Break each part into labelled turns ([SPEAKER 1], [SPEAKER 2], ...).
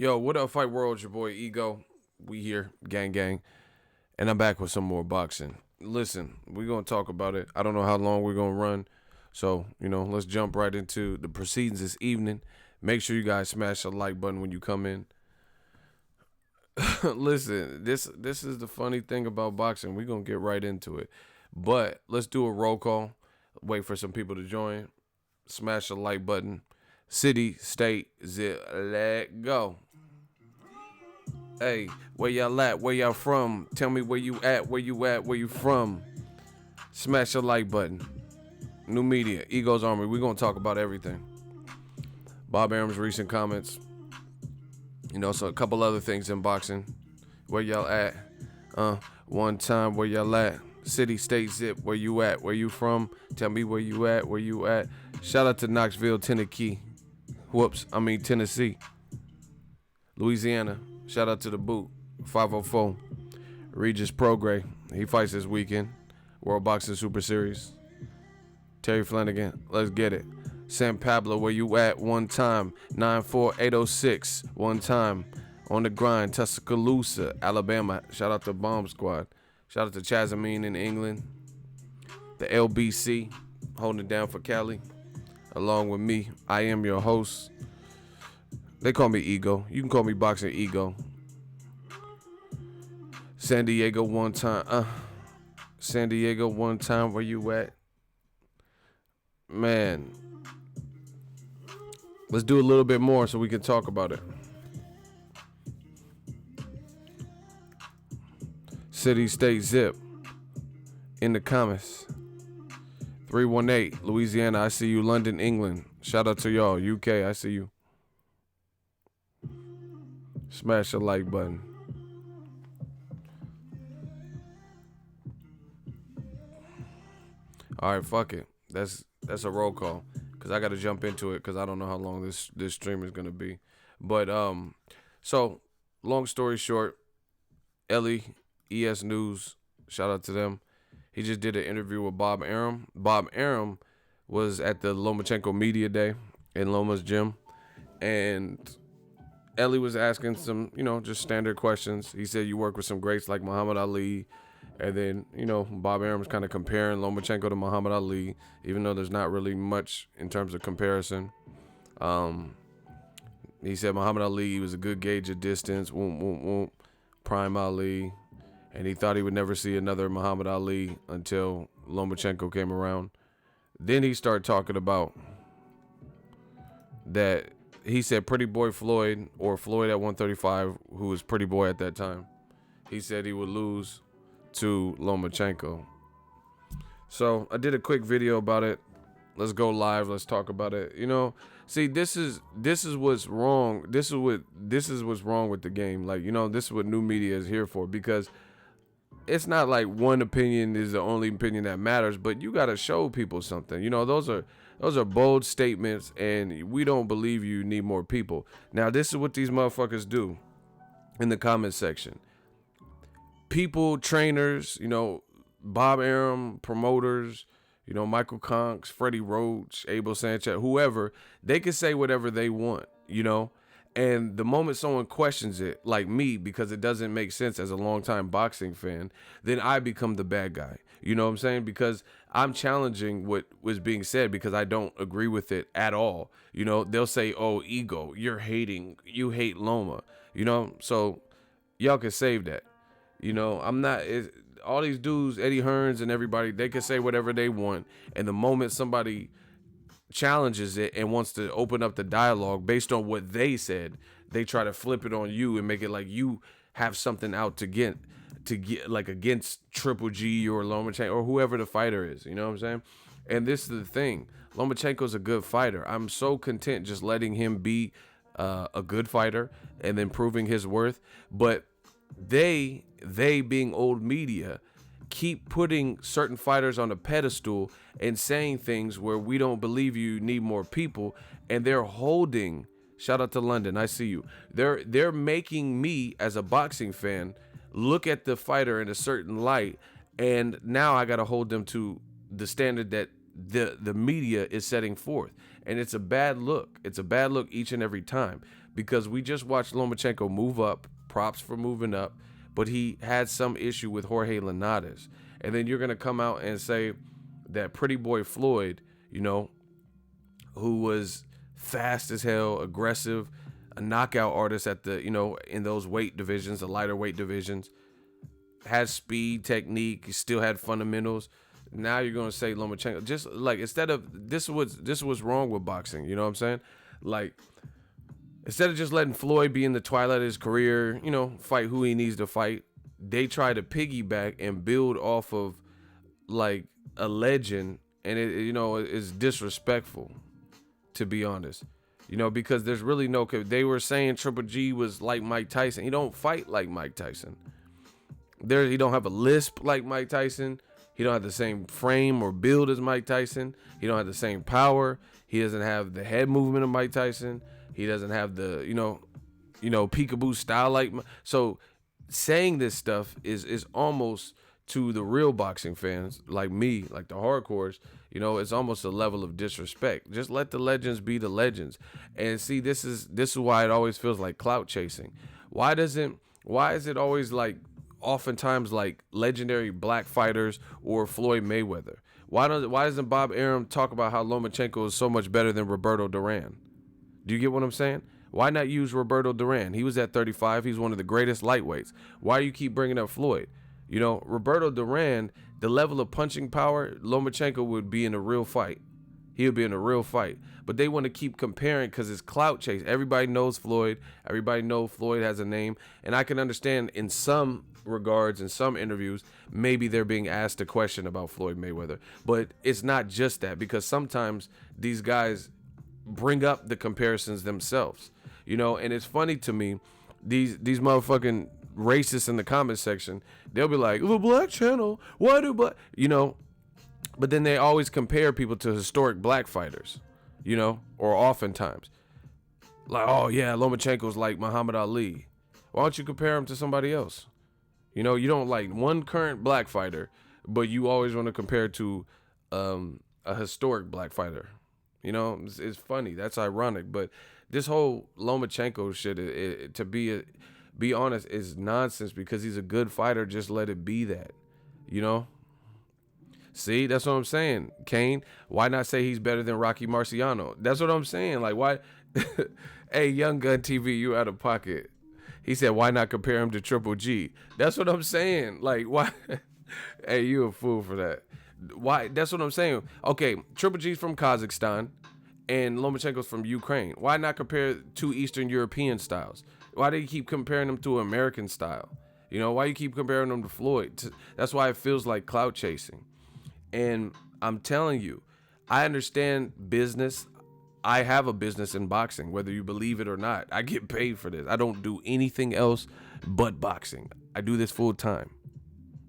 [SPEAKER 1] Yo, what up, Fight World? It's your boy Ego. We here, gang, gang. And I'm back with some more boxing. Listen, we're going to talk about it. I don't know how long we're going to run. So, let's jump right into the proceedings this evening. Make sure you guys smash the like button when you come in. Listen, this is the funny thing about boxing. We're going to get right into it. But let's do a roll call. Wait for some people to join. Smash the like button. City, state, zip, let go. Hey, where y'all at? Where y'all from? Tell me where you at, where you from. Smash the like button. New media, Ego's Army. We're going to talk about everything. Bob Arum's recent comments. So a couple other things in boxing. Where y'all at? One time, where y'all at? City, state, zip, where you at? Where you from? Tell me where you at. Shout out to Knoxville, Tennessee. Tennessee. Louisiana. Shout out to the boot. 504. Regis Prograis. He fights this weekend. World Boxing Super Series. Terry Flanagan. Let's get it. San Pablo, where you at? One time. 94806. One time. On the grind. Tuscaloosa, Alabama. Shout out to Bomb Squad. Shout out to Chazamine in England. The LBC. Holding it down for Cali. Along with me. I am your host. They call me Ego. You can call me Boxing Ego. San Diego one time. San Diego one time. Where you at? Man. Let's do a little bit more so we can talk about it. City, state, zip. In the comments. 318, Louisiana, I see you. London, England. Shout out to y'all. UK, I see you. Smash the like button. All right, fuck it. That's a roll call because I got to jump into it because I don't know how long this stream is gonna be. But so long story short, Ellie, ES News, shout out to them. He just did an interview with Bob Arum. Bob Arum was at the Lomachenko Media Day in Loma's gym, and Ellie was asking some, just standard questions. He said you work with some greats like Muhammad Ali, and then, Bob Arum's kind of comparing Lomachenko to Muhammad Ali, even though there's not really much in terms of comparison. He said Muhammad Ali was a good gauge of distance, prime Ali, and he thought he would never see another Muhammad Ali until Lomachenko came around. Then he started talking about that. He said Pretty Boy Floyd, or Floyd at 135, who was Pretty Boy at that time, he said he would lose to Lomachenko. So I did a quick video about it. Let's go live. Let's talk about it. See, this is what's wrong. This is what's wrong with the game. Like, this is what new media is here for, because it's not like one opinion is the only opinion that matters, but you got to show people something. Those are bold statements, and we don't believe you need more people. Now, this is what these motherfuckers do in the comment section. People, trainers, Bob Arum, promoters, Michael Conks, Freddie Roach, Abel Sanchez, whoever, they can say whatever they want, And the moment someone questions it, like me, because it doesn't make sense as a longtime boxing fan, then I become the bad guy. You know what I'm saying? Because I'm challenging what was being said because I don't agree with it at all. They'll say, oh, Ego, you hate Loma. So y'all can save that. I'm not, all these dudes, Eddie Hearns and everybody, they can say whatever they want. And the moment somebody challenges it and wants to open up the dialogue based on what they said, they try to flip it on you and make it like you have something out to get like against Triple G or Lomachenko or whoever the fighter is. You know what I'm saying? And this is the thing. Lomachenko's a good fighter. I'm so content just letting him be a good fighter and then proving his worth. But they being old media keep putting certain fighters on a pedestal and saying things where we don't believe you need more people, and they're holding, shout out to London, I see you, they're making me as a boxing fan look at the fighter in a certain light, and now I gotta hold them to the standard that the media is setting forth. And it's a bad look. It's a bad look each and every time, because we just watched Lomachenko move up. Props for moving up. But he had some issue with Jorge Linares. And then you're going to come out and say that pretty boy Floyd, you know, who was fast as hell, aggressive, a knockout artist at the, you know, in those weight divisions, the lighter weight divisions, has speed, technique, he still had fundamentals. Now you're going to say Lomachenko, just like, instead of, this was wrong with boxing, you know what I'm saying? Like, instead of just letting Floyd be in the twilight of his career, you know, fight who he needs to fight, they try to piggyback and build off of like a legend, and it, you know, is disrespectful, to be honest. You know, because there's really no, they were saying Triple G was like Mike Tyson. He don't fight like Mike Tyson. He don't have a lisp like Mike Tyson. He don't have the same frame or build as Mike Tyson. He don't have the same power. He doesn't have the head movement of Mike Tyson. He doesn't have the, you know, peekaboo style like. So saying this stuff is almost, to the real boxing fans like me, like the hardcores, you know, it's almost a level of disrespect. Just let the legends be the legends. And see, this is why it always feels like clout chasing. Why is it always like, oftentimes like legendary black fighters or Floyd Mayweather? Why doesn't Bob Arum talk about how Lomachenko is so much better than Roberto Duran? Do you get what I'm saying? Why not use Roberto Duran? He was at 35. He's one of the greatest lightweights. Why do you keep bringing up Floyd? You know, Roberto Duran, the level of punching power, Lomachenko would be in a real fight. He would be in a real fight. But they want to keep comparing because it's clout chase. Everybody knows Floyd. Everybody knows Floyd has a name. And I can understand in some regards, in some interviews, maybe they're being asked a question about Floyd Mayweather. But it's not just that, because sometimes these guys bring up the comparisons themselves. You know, and it's funny to me, these motherfucking racists in the comment section, they'll be like, the black channel, why do black, you know, but then they always compare people to historic black fighters, you know, or oftentimes like, oh yeah, Lomachenko's like Muhammad Ali. Why don't you compare him to somebody else? You know, you don't like one current black fighter, but you always want to compare to a historic black fighter. You know, it's funny. That's ironic. But this whole Lomachenko shit, to be honest, is nonsense, because he's a good fighter. Just let it be that, you know? See, that's what I'm saying, Kane. Why not say he's better than Rocky Marciano? That's what I'm saying. Like, why? Hey, Young Gun TV, you out of pocket. He said, why not compare him to Triple G? That's what I'm saying. Like, why? Hey, you a fool for that. Why? That's what I'm saying. Okay, Triple G's from Kazakhstan and Lomachenko's from Ukraine. Why not compare two Eastern European styles? Why do you keep comparing them to American style? You know, why you keep comparing them to Floyd? That's why it feels like clout chasing. And I'm telling you, I understand business. I have a business in boxing, whether you believe it or not. I get paid for this. I don't do anything else but boxing. I do this full time.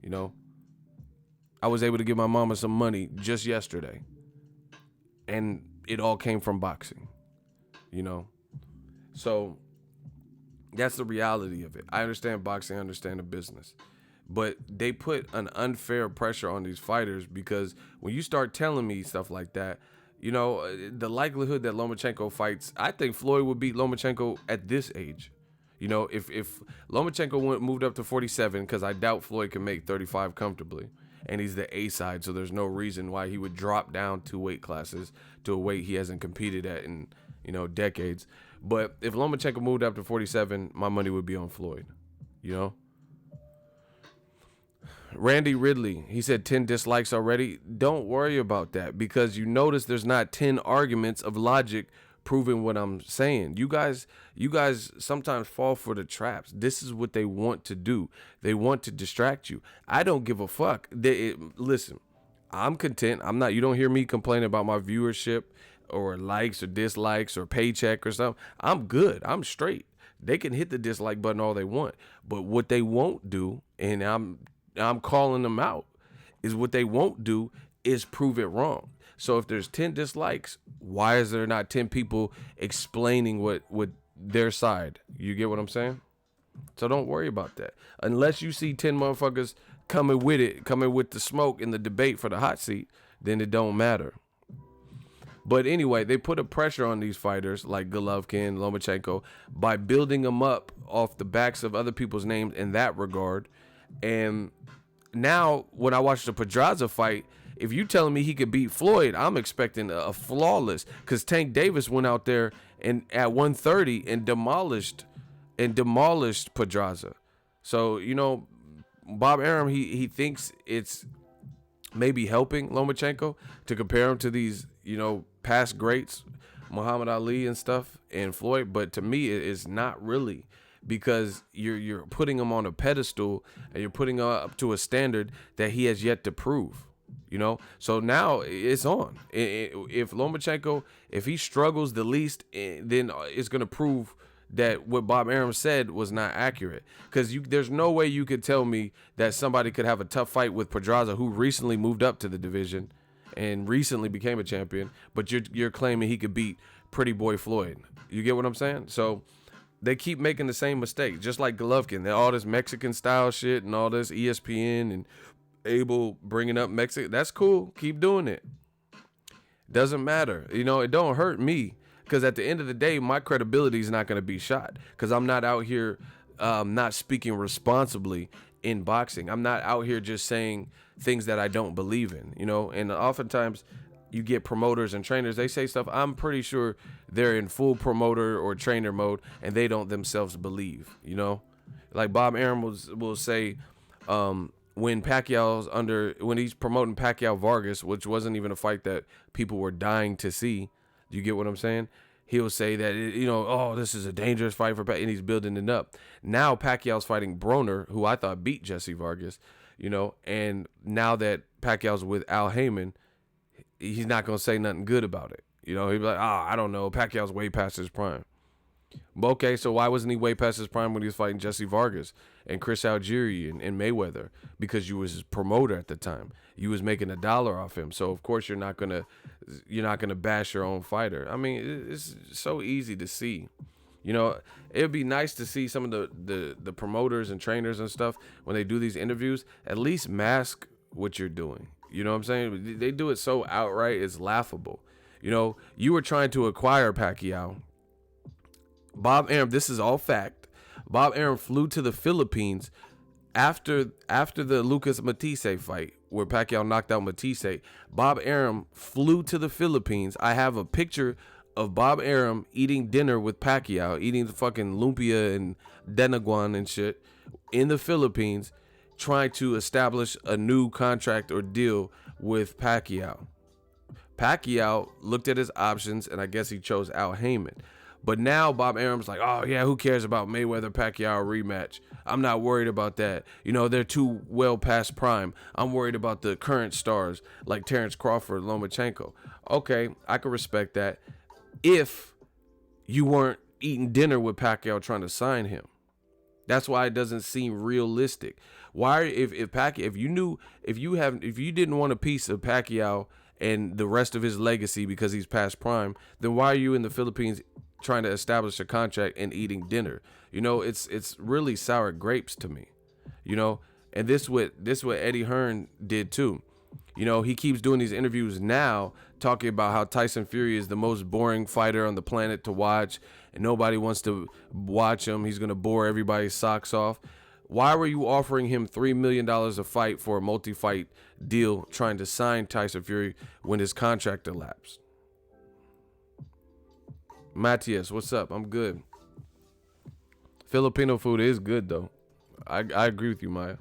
[SPEAKER 1] You know, I was able to give my mama some money just yesterday, and it all came from boxing, you know? So that's the reality of it. I understand boxing, I understand the business, but they put an unfair pressure on these fighters, because when you start telling me stuff like that, you know, the likelihood that Lomachenko fights, I think Floyd would beat Lomachenko at this age. You know, if Lomachenko moved up to 47, because I doubt Floyd can make 35 comfortably, and he's the A side, so there's no reason why he would drop down 2 weight classes to a weight he hasn't competed at in, you know, decades. But if Lomachenko moved up to 47, my money would be on Floyd, you know? Randy Ridley, he said 10 dislikes already. Don't worry about that, because you notice there's not 10 arguments of logic proving what I'm saying. You guys sometimes fall for the traps. This is what they want to do. They want to distract you. I don't give a fuck. Listen, I'm content. You don't hear me complaining about my viewership or likes or dislikes or paycheck or something. I'm good. I'm straight. They can hit the dislike button all they want. But what they won't do, and I'm calling them out, is what they won't do is prove it wrong. So if there's 10 dislikes, why is there not 10 people explaining what their side? You get what I'm saying? So don't worry about that. Unless you see 10 motherfuckers coming with the smoke in the debate for the hot seat, then it don't matter. But anyway, they put a pressure on these fighters like Golovkin, Lomachenko, by building them up off the backs of other people's names in that regard. And now when I watch the Pedraza fight, if you telling me he could beat Floyd, I'm expecting a flawless, because Tank Davis went out there and at 130 and demolished Pedraza. So, you know, Bob Arum, he thinks it's maybe helping Lomachenko to compare him to these, you know, past greats, Muhammad Ali and stuff, and Floyd. But to me, it's not really, because you're putting him on a pedestal and you're putting him up to a standard that he has yet to prove. You know, so now it's on. If Lomachenko, if he struggles the least, then it's going to prove that what Bob Arum said was not accurate. Because there's no way you could tell me that somebody could have a tough fight with Pedraza, who recently moved up to the division and recently became a champion, but you're claiming he could beat Pretty Boy Floyd. You get what I'm saying? So they keep making the same mistake, just like Golovkin. All this Mexican style shit and all this ESPN and Abel bringing up Mexico. That's cool. Keep doing it. Doesn't matter. You know, it don't hurt me, because at the end of the day, my credibility is not going to be shot, because I'm not out here not speaking responsibly in boxing. I'm not out here just saying things that I don't believe in, you know. And oftentimes you get promoters and trainers, they say stuff I'm pretty sure they're in full promoter or trainer mode and they don't themselves believe, you know. Like Bob Arum will say, when he's promoting Pacquiao Vargas, which wasn't even a fight that people were dying to see. Do you get what I'm saying? He'll say that, you know, oh, this is a dangerous fight for Pacquiao, and he's building it up. Now Pacquiao's fighting Broner, who I thought beat Jesse Vargas, you know, and now that Pacquiao's with Al Heyman, he's not going to say nothing good about it. You know, he'll be like, I don't know, Pacquiao's way past his prime. But okay, so why wasn't he way past his prime when he was fighting Jesse Vargas and Chris Algieri and Mayweather? Because you was his promoter at the time. You was making $1 off him. So of course you're not gonna bash your own fighter. I mean, it's so easy to see. You know, it'd be nice to see some of the promoters and trainers and stuff, when they do these interviews, at least mask what you're doing. You know what I'm saying? They do it so outright, it's laughable. You know, you were trying to acquire Pacquiao. Bob Arum, this is all fact. Bob Arum flew to the Philippines after the Lucas Matisse fight, where Pacquiao knocked out Matisse. Bob Arum flew to the Philippines. I have a picture of Bob Arum eating dinner with Pacquiao, eating the fucking lumpia and denaguan and shit in the Philippines, trying to establish a new contract or deal with Pacquiao. Pacquiao looked at his options, and I guess he chose Al Heyman. But now Bob Arum's like, oh, yeah, who cares about Mayweather-Pacquiao rematch? I'm not worried about that. You know, they're too well past prime. I'm worried about the current stars like Terrence Crawford, Lomachenko. Okay, I can respect that if you weren't eating dinner with Pacquiao trying to sign him. That's why it doesn't seem realistic. Why, if you didn't want a piece of Pacquiao and the rest of his legacy because he's past prime, then why are you in the Philippines trying to establish a contract and eating dinner? You know, it's really sour grapes to me, you know. And this what Eddie Hearn did too. You know, he keeps doing these interviews now talking about how Tyson Fury is the most boring fighter on the planet to watch and nobody wants to watch him. He's going to bore everybody's socks off. Why were you offering him $3 million a fight for a multi-fight deal trying to sign Tyson Fury when his contract elapsed? Matthias, what's up? I'm good. Filipino food is good, though. I agree with you, Maya.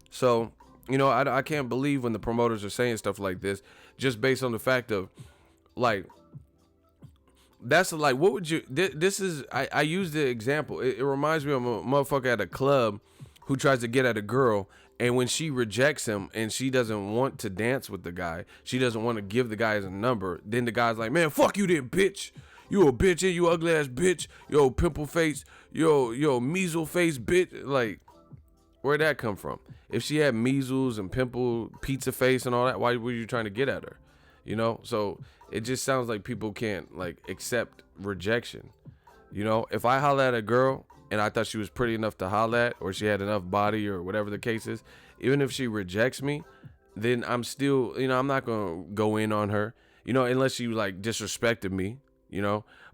[SPEAKER 1] So, you know, I can't believe when the promoters are saying stuff like this, just based on the fact of, like, that's like, what would you, this is, I use the example. It reminds me of a motherfucker at a club who tries to get at a girl, and when she rejects him and she doesn't want to dance with the guy, she doesn't want to give the guy his number, then the guy's like, man, fuck you then, bitch. You a bitch, and you ugly ass bitch. Yo, pimple face. Yo, measles face bitch. Like, where'd that come from? If she had measles and pimple, pizza face and all that, why were you trying to get at her? You know? So it just sounds like people can't, like, accept rejection. You know? If I holler at a girl and I thought she was pretty enough to holler at, or she had enough body, or whatever the case is, even if she rejects me, then I'm still, I'm not gonna go in on her, unless she like disrespected me,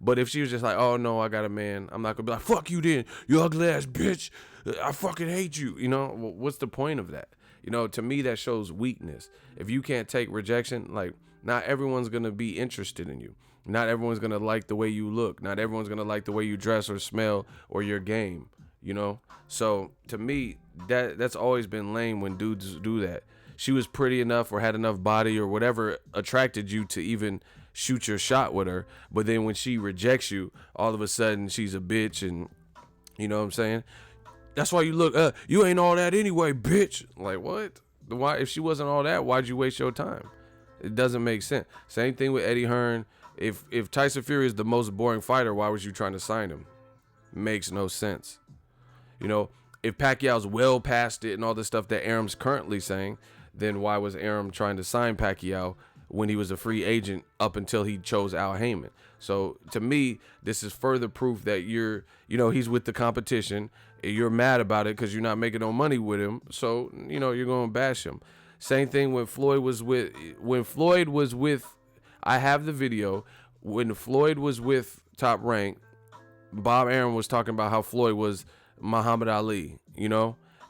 [SPEAKER 1] But if she was just like, oh no, I got a man, I'm not gonna be like, fuck you then, you ugly ass bitch, I fucking hate you. What's the point of that? To me, that shows weakness. If you can't take rejection, like, not everyone's gonna be interested in you. Not everyone's gonna like the way you look. Not everyone's gonna like the way you dress or smell or your game. So to me, that's always been lame when dudes do that. She was pretty enough or had enough body or whatever attracted you to even shoot your shot with her, but then when she rejects you, all of a sudden she's a bitch, and you know what I'm saying? That's why you look, you ain't all that anyway, bitch. Like, what? Why? If she wasn't all that, why'd you waste your time? It doesn't make sense. Same thing with Eddie Hearn. If Tyson Fury is the most boring fighter, why was you trying to sign him? Makes no sense. If Pacquiao's well past it and all the stuff that Arum's currently saying, then why was Arum trying to sign Pacquiao when he was a free agent up until he chose Al Heyman? So to me, this is further proof that he's with the competition. You're mad about it because you're not making no money with him. So, you're going to bash him. Same thing when Floyd was with, I have the video, when Floyd was with Top Rank, Bob Arum was talking about how Floyd was Muhammad Ali,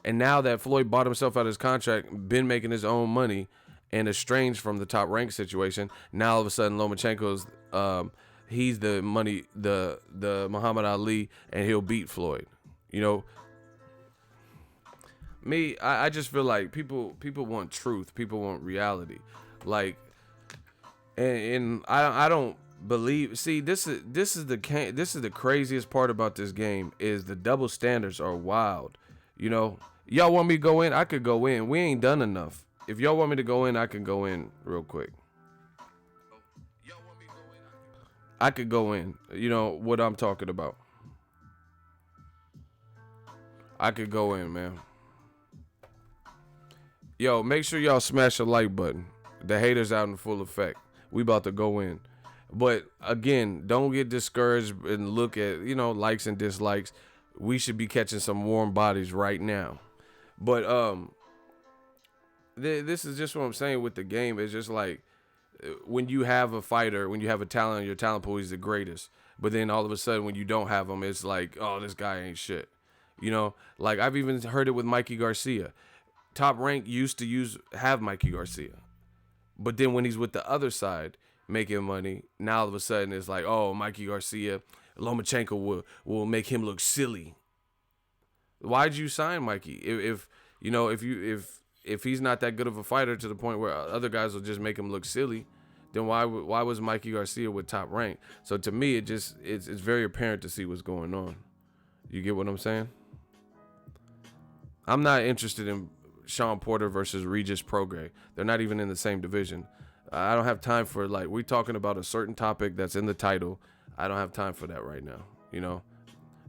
[SPEAKER 1] and now that Floyd bought himself out of his contract, been making his own money, and estranged from the Top Rank situation, now all of a sudden Lomachenko's he's the Muhammad Ali, and he'll beat Floyd. I just feel like people want truth, people want reality, like, and I don't believe. See, this is the craziest part about this game is the double standards are wild. Y'all want me to go in? I could go in. We ain't done enough. If y'all want me to go in, I can go in real quick. I could go in. You know what I'm talking about. I could go in, man. Yo, make sure y'all smash the like button. The haters out in full effect. We about to go in. But again, don't get discouraged and look at, likes and dislikes. We should be catching some warm bodies right now. But this is just what I'm saying with the game. It's just like when you have a fighter, when you have a talent in your talent pool, he's the greatest. But then all of a sudden when you don't have him, it's like, oh, this guy ain't shit. Like I've even heard it with Mikey Garcia. Top Rank used to have Mikey Garcia. But then when he's with the other side making money, now all of a sudden it's like, oh, Mikey Garcia, Lomachenko will make him look silly. Why'd you sign Mikey? If he's not that good of a fighter to the point where other guys will just make him look silly, then why was Mikey Garcia with Top Rank? So to me, it's very apparent to see what's going on. You get what I'm saying? I'm not interested in Sean Porter versus Regis Prograis. They're not even in the same division. I don't have time for, like, we're talking about a certain topic that's in the title. I don't have time for that right now,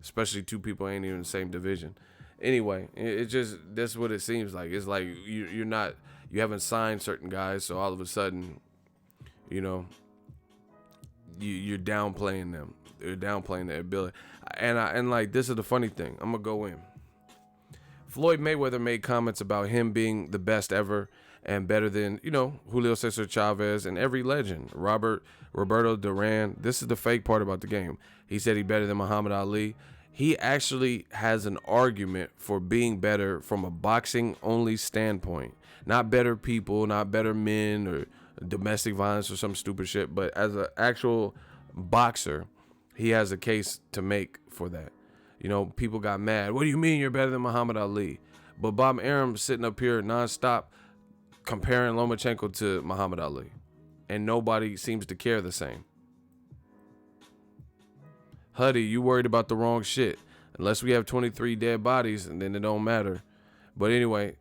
[SPEAKER 1] especially two people ain't even in the same division. Anyway, it's just, that's what it seems like. It's like you haven't signed certain guys, so all of a sudden, you're downplaying them. They're downplaying their ability. And like, this is the funny thing. I'm gonna go in. Floyd Mayweather made comments about him being the best ever and better than, Julio Cesar Chavez and every legend, Roberto Duran. This is the fake part about the game. He said he's better than Muhammad Ali. He actually has an argument for being better from a boxing-only standpoint. Not better people, not better men or domestic violence or some stupid shit, but as an actual boxer, he has a case to make for that. People got mad. What do you mean you're better than Muhammad Ali? But Bob Arum sitting up here nonstop comparing Lomachenko to Muhammad Ali. And nobody seems to care the same. Huddy, you worried about the wrong shit. Unless we have 23 dead bodies, and then it don't matter. But anyway,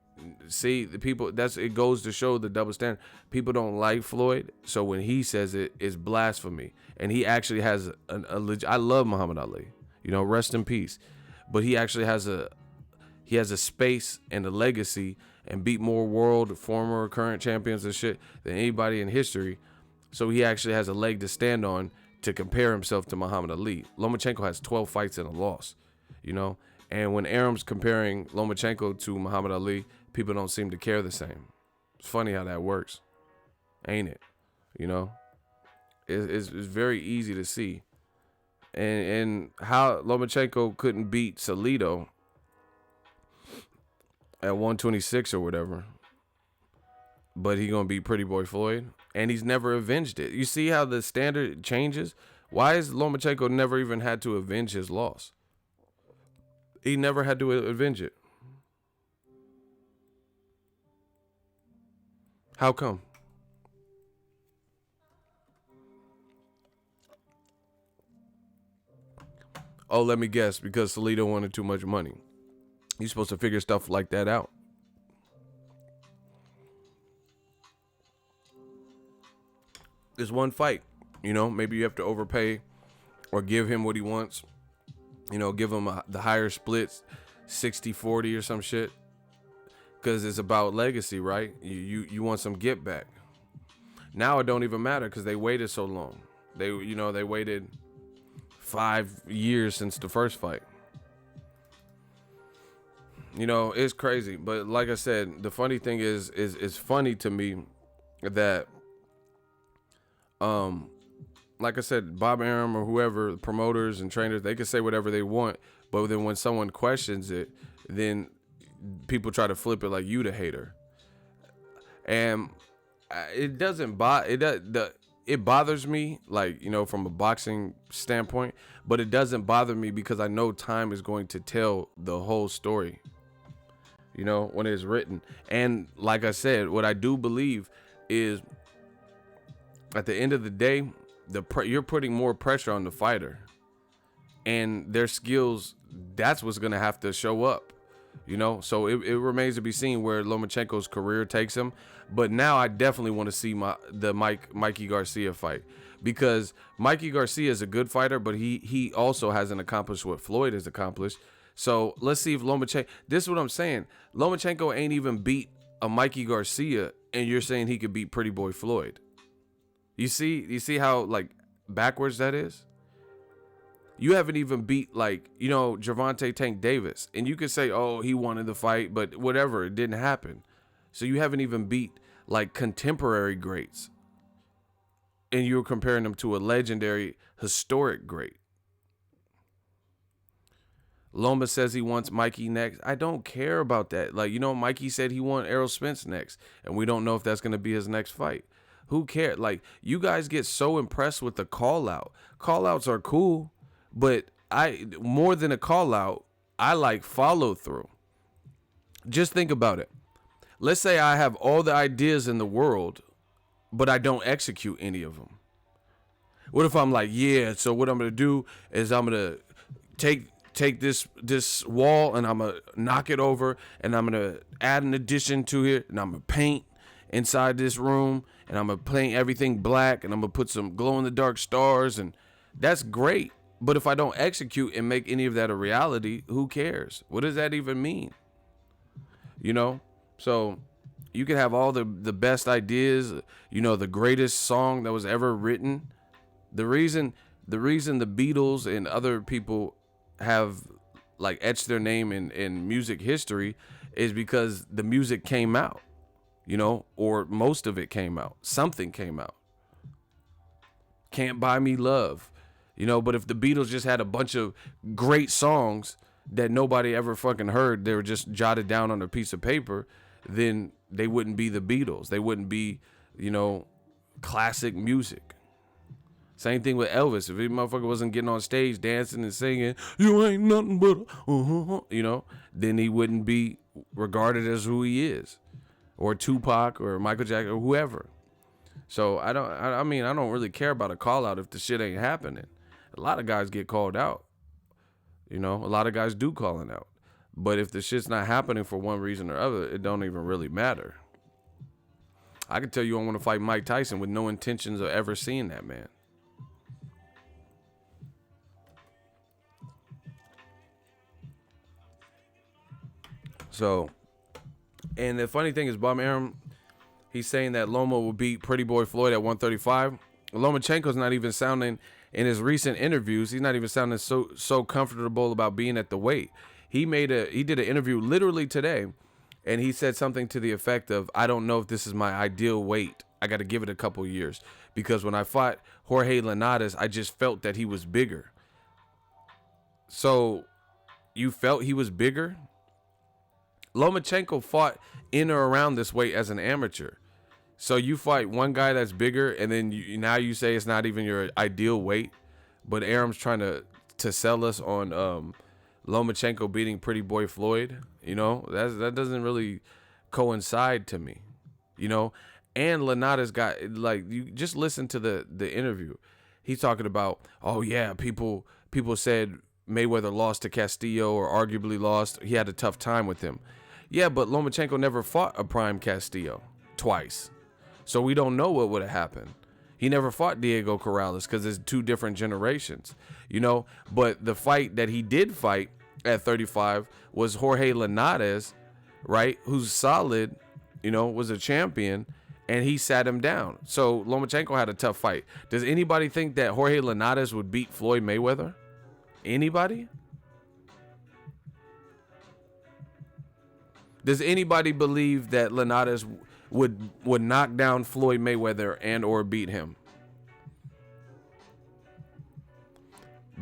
[SPEAKER 1] see, the people, it goes to show the double standard. People don't like Floyd, so when he says it, it's blasphemy. And he actually has I love Muhammad Ali. Rest in peace. But he actually has a space and a legacy and beat more world, former, current champions and shit than anybody in history. So he actually has a leg to stand on to compare himself to Muhammad Ali. Lomachenko has 12 fights and a loss. you know. And when Arum's comparing Lomachenko to Muhammad Ali, people don't seem to care the same. It's funny how that works, ain't it? You know, it's very easy to see. And how Lomachenko couldn't beat Salido at 126 or whatever, but he gonna beat Pretty Boy Floyd, and he's never avenged it. You see how the standard changes? Why has Lomachenko never even had to avenge his loss? He never had to avenge it. How come? Oh, let me guess, because Salido wanted too much money. You're supposed to figure stuff like that out. It's one fight, you know, maybe you have to overpay or give him what he wants, you know, give him the higher splits, 60-40 or some shit, because it's about legacy, right? You want some get back. Now it don't even matter because they waited so long. They waited 5 years since the first fight. You know, it's crazy. But like I said, the funny thing is it's funny to me that, like I said, Bob Arum or whoever, promoters and trainers, they can say whatever they want. But then when someone questions it, then people try to flip it like you the hater. And it doesn't it bothers me, like, you know, from a boxing standpoint, but it doesn't bother me because I know time is going to tell the whole story, you know, when it's written. And like I said, what I do believe is at the end of the day, you're putting more pressure on the fighter and their skills. That's what's going to have to show up, you know? So it remains to be seen where Lomachenko's career takes him. But now I definitely want to see the Mikey Garcia fight, because Mikey Garcia is a good fighter, but he also hasn't accomplished what Floyd has accomplished. So let's see if Lomachenko, this is what I'm saying. Lomachenko ain't even beat a Mikey Garcia, and you're saying he could beat Pretty Boy Floyd. You see how, like, backwards that is? You haven't even beat, like, you know, Gervonta Tank Davis, and you could say, oh, he wanted the fight, but whatever, it didn't happen. So you haven't even beat, like, contemporary greats, and you're comparing them to a legendary, historic great. Loma says he wants Mikey next. I don't care about that. Like, you know, Mikey said he want Errol Spence next, and we don't know if that's going to be his next fight. Who cares? Like, you guys get so impressed with the call out. Call outs are cool, but more than a call out, I like follow through. Just think about it. Let's say I have all the ideas in the world, but I don't execute any of them. What if I'm like, yeah, so what I'm going to do is I'm going to take this wall and I'm going to knock it over, and I'm going to add an addition to it, and I'm going to paint inside this room, and I'm going to paint everything black, and I'm going to put some glow-in-the-dark stars, and that's great. But if I don't execute and make any of that a reality, who cares? What does that even mean? You know? So you can have all the best ideas, you know, the greatest song that was ever written. The reason the Beatles and other people have, like, etched their name in music history is because the music came out, you know, or most of it came out. Something came out. Can't Buy Me Love, you know, but if the Beatles just had a bunch of great songs that nobody ever fucking heard, they were just jotted down on a piece of paper, then they wouldn't be the Beatles. They wouldn't be, you know, classic music. Same thing with Elvis. If he motherfucker wasn't getting on stage dancing and singing, you ain't nothing but you know, then he wouldn't be regarded as who he is. Or Tupac or Michael Jackson or whoever. So I don't really care about a call out if the shit ain't happening. A lot of guys get called out. You know, a lot of guys do calling out. But if the shit's not happening for one reason or other, it don't even really matter. I can tell you I want to fight Mike Tyson with no intentions of ever seeing that man. So, and the funny thing is, Bob Arum, he's saying that Loma will beat Pretty Boy Floyd at 135. Lomachenko's not even sounding in his recent interviews, he's not even sounding so comfortable about being at the weight. He did an interview literally today, and he said something to the effect of, I don't know if this is my ideal weight. I got to give it a couple years, because when I fought Jorge Linares, I just felt that he was bigger. So you felt he was bigger? Lomachenko fought in or around this weight as an amateur. So you fight one guy that's bigger, and then now you say it's not even your ideal weight. But Arum's trying to sell us on Lomachenko beating Pretty Boy Floyd. You know, that doesn't really coincide to me. You know, and Linares got, like, you just listen to the interview. He's talking about, oh yeah, people said Mayweather lost to Castillo, or arguably lost. He had a tough time with him. Yeah, but Lomachenko never fought a prime Castillo twice. So we don't know what would have happened. He never fought Diego Corrales because it's two different generations, you know. But the fight that he did fight at 35 was Jorge Linares, right? Who's solid, you know, was a champion, and he sat him down. So Lomachenko had a tough fight. Does anybody think that Jorge Linares would beat Floyd Mayweather? Anybody? Does anybody believe that Linares would knock down Floyd Mayweather and or beat him?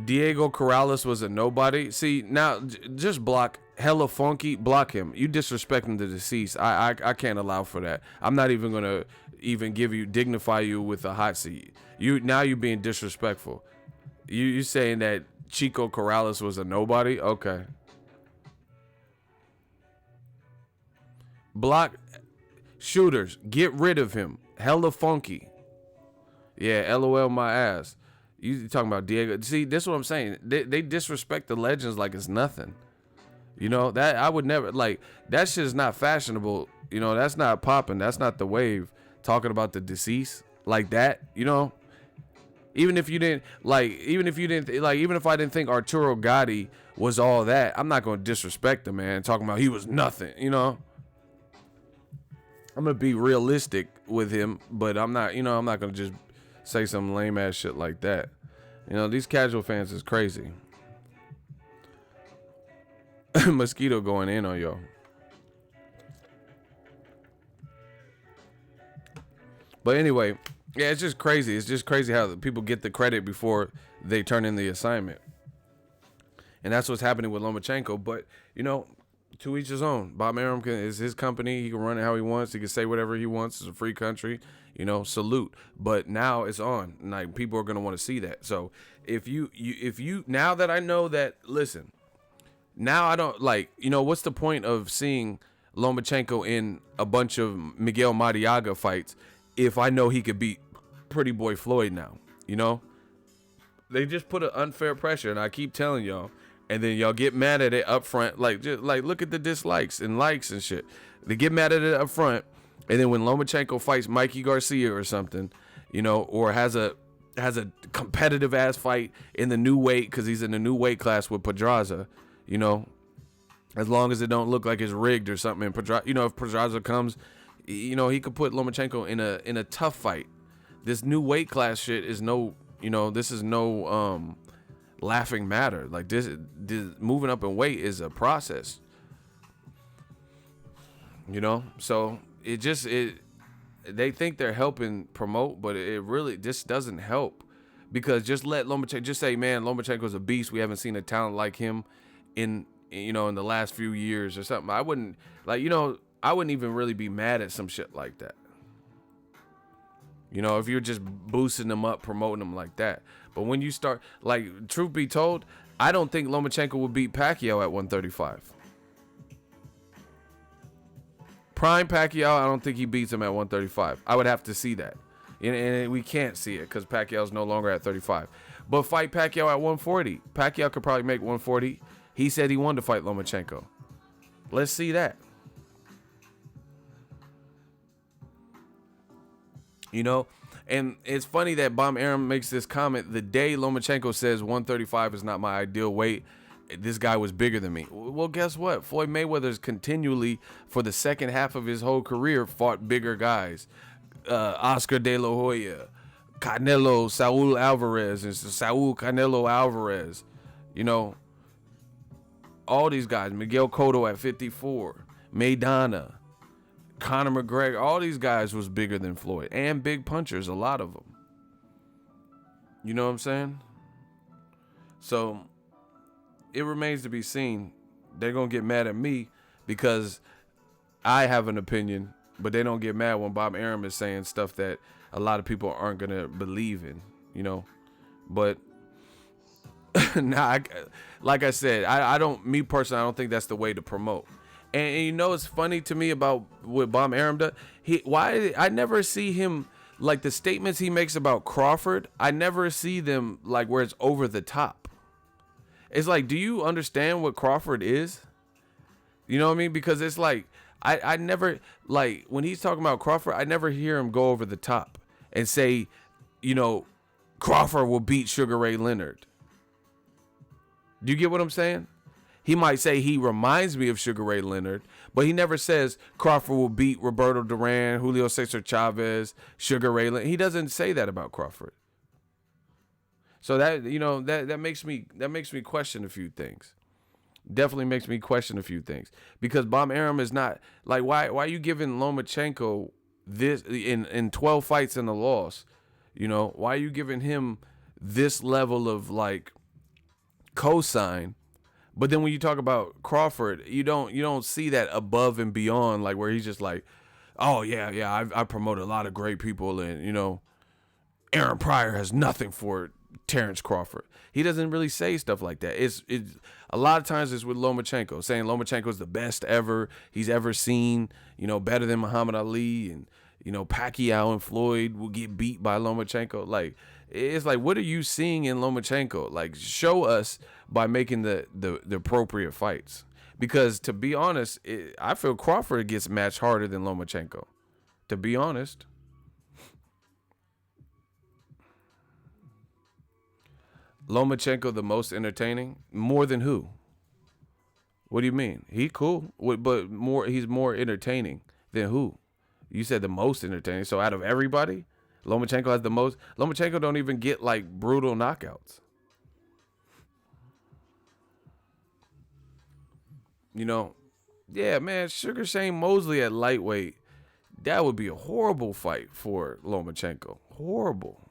[SPEAKER 1] Diego Corrales was a nobody. See, now just block hella funky, block him. You disrespecting the deceased. I can't allow for that. I'm not even gonna dignify you with a hot seat. You being disrespectful. You saying that Chico Corrales was a nobody? Okay. Block shooters. Get rid of him. Hella funky. Yeah, LOL my ass. You talking about Diego. See, this is what I'm saying. They disrespect the legends like it's nothing. You know, that I would never, like, that shit is not fashionable. You know, that's not popping. That's not the wave. Talking about the deceased like that, you know. Even if I didn't think Arturo Gatti was all that, I'm not going to disrespect the man talking about he was nothing, you know. I'm going to be realistic with him, but I'm not going to just say some lame ass shit like that. You know, these casual fans is crazy. Mosquito going in on y'all. But anyway, yeah, it's just crazy. It's just crazy how people get the credit before they turn in the assignment. And that's what's happening with Lomachenko. But, you know, to each his own. Bob Arum is his company. He can run it how he wants. He can say whatever he wants. It's a free country. You know, salute. But now it's on. Like, people are going to want to see that. So if you now that I know that, listen, now I don't, like, you know, what's the point of seeing Lomachenko in a bunch of Miguel Mariaga fights if I know he could beat Pretty Boy Floyd now? You know, they just put an unfair pressure, and I keep telling y'all, and then y'all get mad at it up front. Like, just like, look at the dislikes and likes and shit. They get mad at it up front, and then when Lomachenko fights Mikey Garcia or something, you know, or has a competitive ass fight in the new weight, because he's in the new weight class with Pedraza, you know, as long as it don't look like it's rigged or something. And Pedraza, you know, if Pedraza comes, you know, he could put Lomachenko in a tough fight. This new weight class shit is no, you know, this is no laughing matter. Like, this moving up in weight is a process, you know. So they think they're helping promote, but it really just doesn't help, because just let Lomachenko, just say, man, Lomachenko's a beast. We haven't seen a talent like him in the last few years or something. I wouldn't, like, you know, I wouldn't even really be mad at some shit like that. You know, if you're just boosting them up, promoting them like that. But when you start, like, truth be told, I don't think Lomachenko would beat Pacquiao at 135. Prime Pacquiao, I don't think he beats him at 135. I would have to see that. And we can't see it because Pacquiao's no longer at 35. But fight Pacquiao at 140. Pacquiao could probably make 140. He said he wanted to fight Lomachenko. Let's see that. You know, and it's funny that Bob Arum makes this comment the day Lomachenko says 135 is not my ideal weight. This guy was bigger than me. Well, guess what? Floyd Mayweather's continually, for the second half of his whole career, fought bigger guys. Oscar De La Hoya, Saul Alvarez and Saul Canelo Alvarez, you know, all these guys, Miguel Cotto at 54, Maidana, Conor McGregor, all these guys was bigger than Floyd, and big punchers, a lot of them. You know what I'm saying? So it remains to be seen. They're going to get mad at me because I have an opinion, but they don't get mad when Bob Arum is saying stuff that a lot of people aren't going to believe in, you know? But like I said, I don't, me personally, I don't think that's the way to promote. And you know, it's funny to me about what Bob Arum does. I never see him, like the statements he makes about Crawford, I never see them like where it's over the top. It's like, do you understand what Crawford is? You know what I mean? Because it's like, I never, like, when he's talking about Crawford, I never hear him go over the top and say, you know, Crawford will beat Sugar Ray Leonard. Do you get what I'm saying? He might say he reminds me of Sugar Ray Leonard, but he never says Crawford will beat Roberto Duran, Julio Cesar Chavez, Sugar Ray Leonard. He doesn't say that about Crawford. So that, you know, that makes me question a few things. Definitely makes me question a few things, because Bob Arum is not like, why are you giving Lomachenko this in 12 fights and a loss? You know, why are you giving him this level of like cosign? But then when you talk about Crawford, you don't see that above and beyond, like where he's just like, oh yeah, I promote a lot of great people, and you know, Aaron Pryor has nothing for Terrence Crawford. He doesn't really say stuff like that. It's a lot of times it's with Lomachenko, saying Lomachenko is the best he's ever seen, you know, better than Muhammad Ali, and you know, Pacquiao and Floyd will get beat by Lomachenko. Like, it's like, what are you seeing in Lomachenko? Like, show us by making the appropriate fights. Because to be honest, I feel Crawford gets matched harder than Lomachenko. To be honest. Lomachenko the most entertaining? More than who? What do you mean? He cool, but he's more entertaining than who? You said the most entertaining. So out of everybody, Lomachenko has the most. Lomachenko don't even get like brutal knockouts. You know, yeah, man, Sugar Shane Mosley at lightweight, that would be a horrible fight for Lomachenko. Horrible.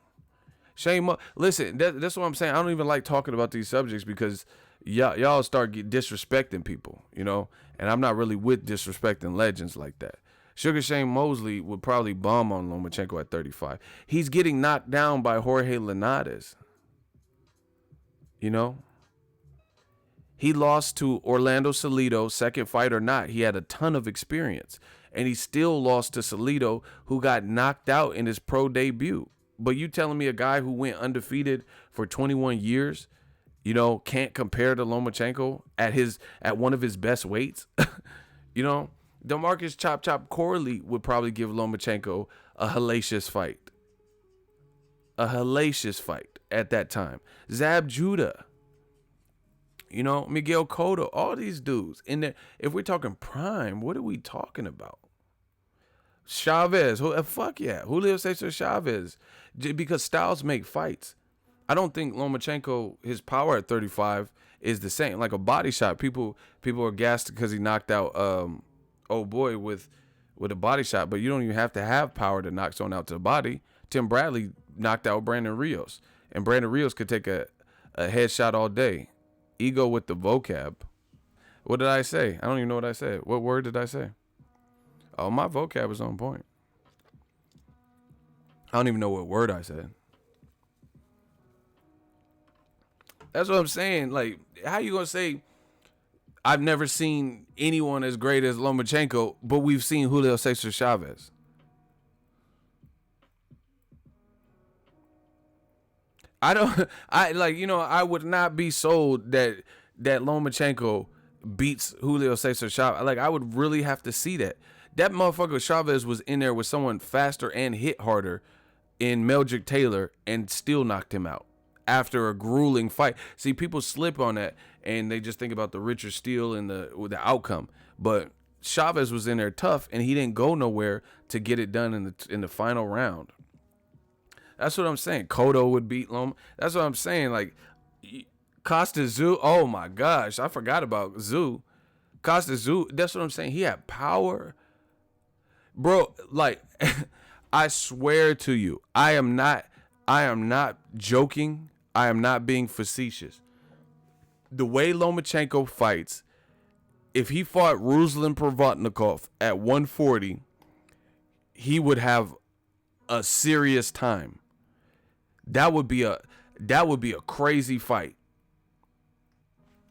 [SPEAKER 1] Listen, that's what I'm saying. I don't even like talking about these subjects because y'all start disrespecting people, you know, and I'm not really with disrespecting legends like that. Sugar Shane Mosley would probably bomb on Lomachenko at 35. He's getting knocked down by Jorge Linares. You know? He lost to Orlando Salido, second fight or not. He had a ton of experience. And he still lost to Salido, who got knocked out in his pro debut. But you telling me a guy who went undefeated for 21 years, you know, can't compare to Lomachenko at one of his best weights? You know? DeMarcus Chop Chop Corley would probably give Lomachenko a hellacious fight. A hellacious fight at that time. Zab Judah. You know, Miguel Cotto, all these dudes. And if we're talking prime, what are we talking about? Chavez, fuck yeah. Julio Cesar Chavez. Because styles make fights. I don't think Lomachenko, his power at 35 is the same. Like a body shot, people are gassed because he knocked out old boy with a body shot, but you don't even have to have power to knock someone out to the body. Tim Bradley knocked out Brandon Rios, and Brandon Rios could take a headshot all day. Ego with the vocab. What did I say? I don't even know what I said. What word did I say? Oh, my vocab is on point. I don't even know what word I said. That's what I'm saying. Like, how you gonna say I've never seen anyone as great as Lomachenko, but we've seen Julio Cesar Chavez? I would not be sold that Lomachenko beats Julio Cesar Chavez. Like, I would really have to see that. That motherfucker Chavez was in there with someone faster and hit harder in Meldrick Taylor and still knocked him out after a grueling fight. See, people slip on that and they just think about the Richard Steele and the outcome. But Chavez was in there tough and he didn't go nowhere to get it done in the final round. That's what I'm saying. Cotto would beat Loma. That's what I'm saying. Like Costa Zoo. Oh my gosh, I forgot about Zoo. Costa Zoo. That's what I'm saying. He had power, bro. Like I swear to you, I am not joking. I am not being facetious. The way Lomachenko fights, if he fought Ruslan Provodnikov at 140, he would have a serious time. That would be a crazy fight.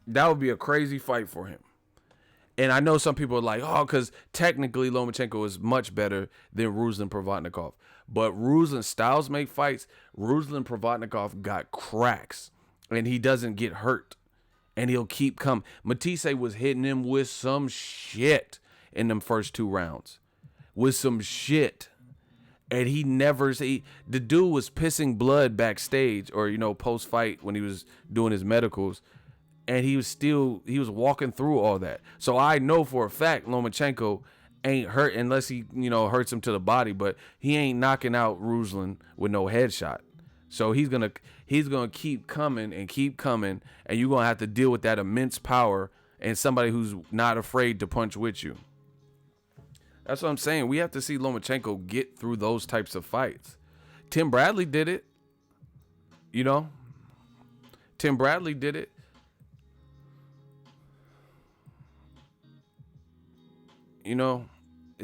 [SPEAKER 1] That would be a crazy fight for him. And I know some people are like, oh, because technically Lomachenko is much better than Ruslan Provodnikov. But Ruslan styles make fights. Ruslan Provodnikov got cracks, and he doesn't get hurt. And he'll keep coming. Matisse was hitting him with some shit in them first 2 rounds. With some shit. And he never, the dude was pissing blood backstage or, post-fight when he was doing his medicals. And he was walking through all that. So I know for a fact Lomachenko ain't hurt unless he, hurts him to the body. But he ain't knocking out Ruslan with no headshot. So he's gonna keep coming, and you're gonna have to deal with that immense power and somebody who's not afraid to punch with you. That's what I'm saying. We have to see Lomachenko get through those types of fights. Tim Bradley did it. Tim Bradley did it.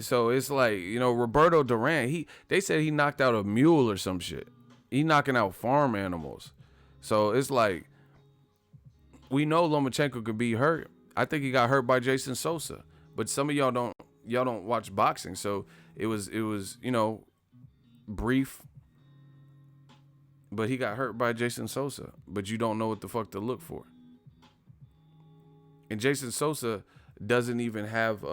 [SPEAKER 1] So it's like, Roberto Duran, they said he knocked out a mule or some shit. He knocking out farm animals. So it's like, we know Lomachenko could be hurt. I think he got hurt by Jason Sosa. But some of y'all don't watch boxing. So it was, brief. But he got hurt by Jason Sosa. But you don't know what the fuck to look for. And Jason Sosa doesn't even have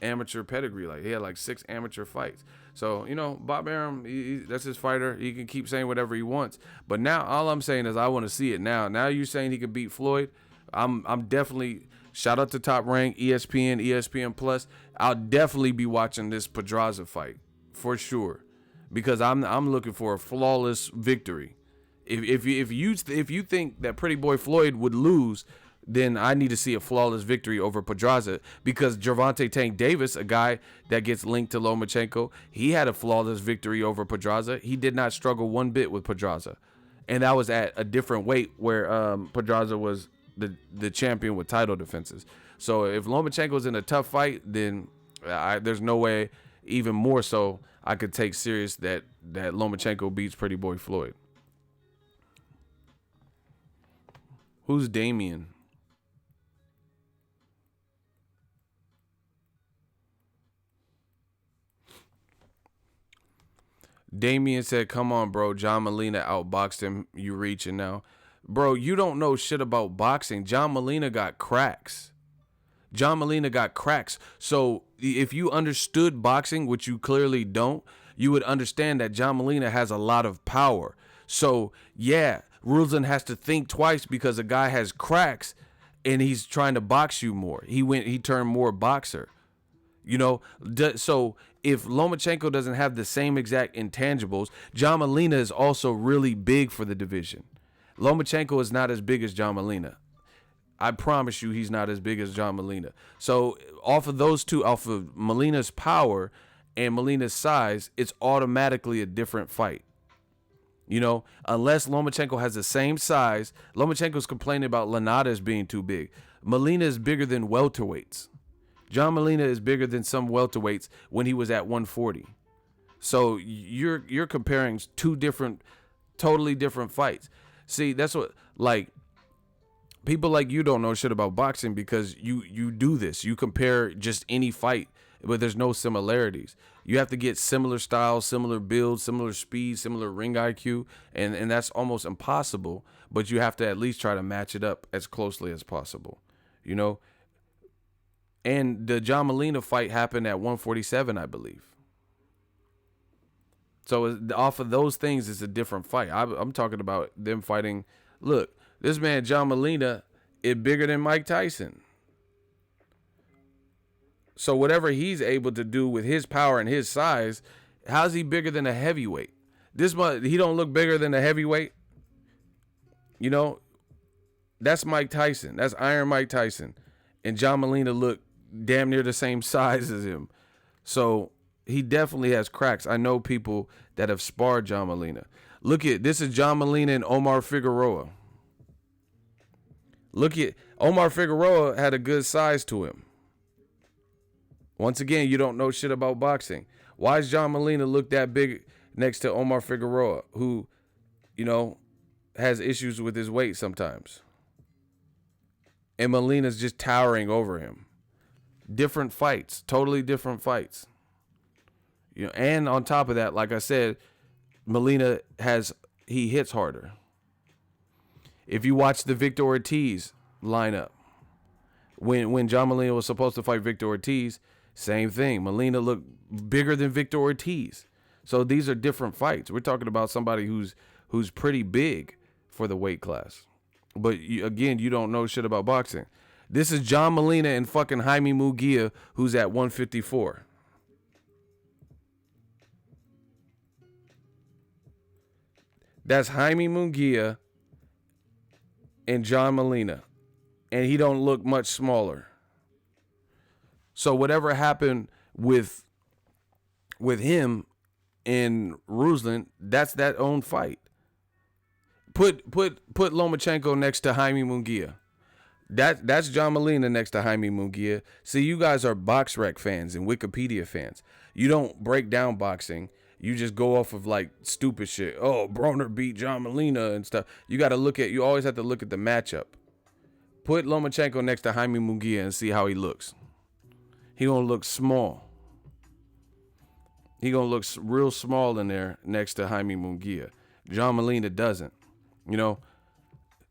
[SPEAKER 1] amateur pedigree. Like, he had like 6 amateur fights. So, Bob Arum, that's his fighter. He can keep saying whatever he wants. But now, all I'm saying is I want to see it now. Now you're saying he can beat Floyd. I'm definitely, shout out to Top Rank, ESPN, ESPN Plus. I'll definitely be watching this Pedraza fight for sure, because I'm looking for a flawless victory. If you think that Pretty Boy Floyd would lose, then I need to see a flawless victory over Pedraza, because Gervonta Tank Davis, a guy that gets linked to Lomachenko, he had a flawless victory over Pedraza. He did not struggle one bit with Pedraza. And that was at a different weight where Pedraza was the champion with title defenses. So if Lomachenko's in a tough fight, then there's no way, even more so, I could take serious that Lomachenko beats Pretty Boy Floyd. Who's Damien? Damien said, come on, bro. John Molina outboxed him. You reaching now. Bro, you don't know shit about boxing. John Molina got cracks. So if you understood boxing, which you clearly don't, you would understand that John Molina has a lot of power. So, yeah, Ruslan has to think twice because a guy has cracks and he's trying to box you more. He turned more boxer. So if Lomachenko doesn't have the same exact intangibles, John Molina is also really big for the division. Lomachenko is not as big as John Molina. I promise you he's not as big as John Molina. So off of those two, off of Molina's power and Molina's size, it's automatically a different fight. Unless Lomachenko has the same size. Lomachenko's complaining about Lanata's being too big. Molina is bigger than welterweights. John Molina is bigger than some welterweights when he was at 140. So you're comparing two totally different fights. See, that's what, like, people like you don't know shit about boxing because you do this. You compare just any fight, but there's no similarities. You have to get similar styles, similar builds, similar speed, similar ring IQ, and that's almost impossible, but you have to at least try to match it up as closely as possible, And the John Molina fight happened at 147, I believe. So off of those things, it's a different fight. I'm talking about them fighting. Look, this man, John Molina, is bigger than Mike Tyson. So whatever he's able to do with his power and his size, how's he bigger than a heavyweight? He don't look bigger than a heavyweight. You know, that's Mike Tyson. That's Iron Mike Tyson. And John Molina looked damn near the same size as him. So he definitely has cracks. I know people that have sparred John Molina. Look at this is John Molina and Omar Figueroa. Look at Omar Figueroa had a good size to him. Once again, you don't know shit about boxing. Why does John Molina look that big next to Omar Figueroa, who, you know, has issues with his weight sometimes? And Molina's just towering over him. Different fights, totally different fights. You know, and on top of that, like I said, Molina he hits harder. If you watch the Victor Ortiz lineup, when John Molina was supposed to fight Victor Ortiz, same thing. Molina looked bigger than Victor Ortiz. So these are different fights. We're talking about somebody who's pretty big for the weight class. But you don't know shit about boxing. This is John Molina and fucking Jaime Munguia, who's at 154. That's Jaime Munguia and John Molina. And he don't look much smaller. So whatever happened with him and Ruslan, that's that own fight. Put Lomachenko next to Jaime Munguia. That's John Molina next to Jaime Munguia. See, you guys are BoxRec fans and Wikipedia fans. You don't break down boxing. You just go off of like stupid shit. Oh, Broner beat John Molina and stuff. You always have to look at the matchup. Put Lomachenko next to Jaime Munguia and see how he looks. He gonna look small. He gonna look real small in there next to Jaime Munguia. John Molina doesn't. You know,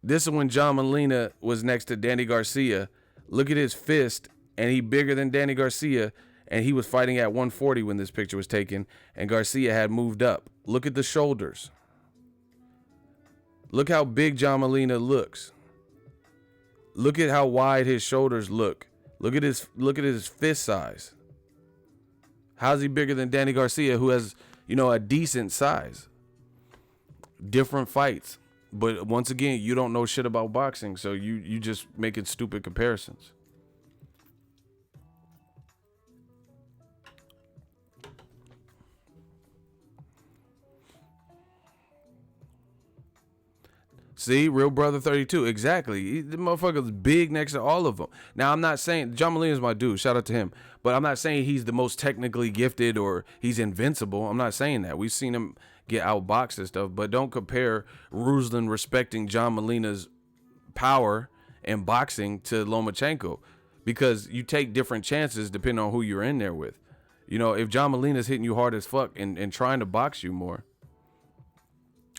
[SPEAKER 1] this is when John Molina was next to Danny Garcia. Look at his fist, and he bigger than Danny Garcia, and he was fighting at 140 when this picture was taken, and Garcia had moved up. Look at the shoulders. Look how big John Molina looks. Look at how wide his shoulders look. Look at his fist size. How's he bigger than Danny Garcia, who has, you know, a decent size? Different fights. But once again, you don't know shit about boxing, so you just making stupid comparisons. See, Real Brother 32, exactly. The motherfucker's big next to all of them. Now, I'm not saying John Molina's my dude. Shout out to him. But I'm not saying he's the most technically gifted or he's invincible. I'm not saying that. We've seen him get outboxed and stuff. But don't compare Ruslan respecting John Molina's power and boxing to Lomachenko, because you take different chances depending on who you're in there with. You know, if John Molina's hitting you hard as fuck and trying to box you more,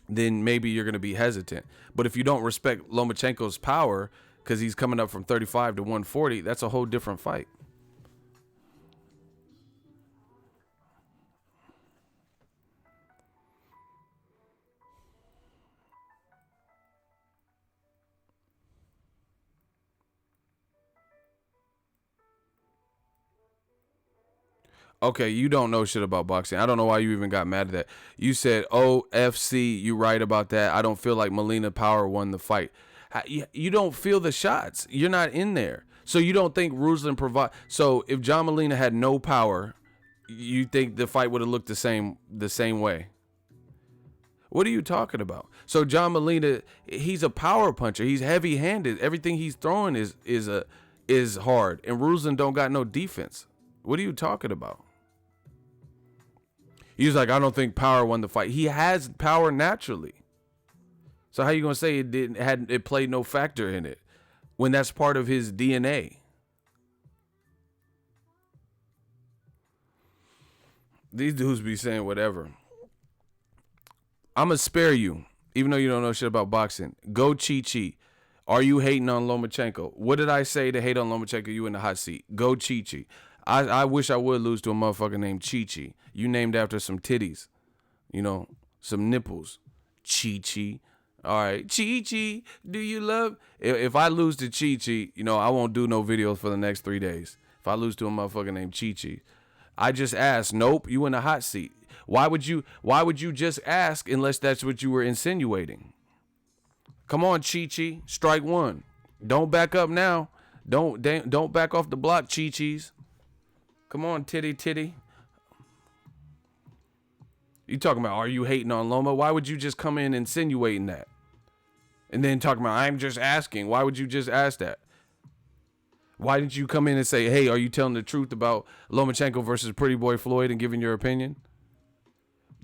[SPEAKER 1] then maybe you're going to be hesitant. But if you don't respect Lomachenko's power because he's coming up from 35 to 140, that's a whole different fight. Okay, you don't know shit about boxing. I don't know why you even got mad at that. You said, OFC, you right about that. I don't feel like Molina Power won the fight. You don't feel the shots. You're not in there. So you don't think Ruslan provide. So if John Molina had no power, you think the fight would have looked the same way? What are you talking about? So John Molina, he's a power puncher. He's heavy-handed. Everything he's throwing is hard. And Ruslan don't got no defense. What are you talking about? He's like, I don't think power won the fight. He has power naturally. So how you gonna say it played no factor in it when that's part of his DNA? These dudes be saying whatever. I'ma spare you, even though you don't know shit about boxing. Go Chi. Are you hating on Lomachenko? What did I say to hate on Lomachenko? You in the hot seat. Go Chi. I wish I would lose to a motherfucker named Chi. You named after some titties, you know, some nipples. Chi. All right, Chi. Do you love? If I lose to Chi, you know, I won't do no videos for the next 3 days. If I lose to a motherfucker named Chi. I just asked. Nope, you in the hot seat. Why would you just ask unless that's what you were insinuating? Come on, Chi-Chi. Strike one. Don't back up now. Don't back off the block, Chi-Chis. Come on, titty. You talking about, are you hating on Loma? Why would you just come in insinuating that? And then talking about, I'm just asking. Why would you just ask that? Why didn't you come in and say, hey, are you telling the truth about Lomachenko versus Pretty Boy Floyd and giving your opinion?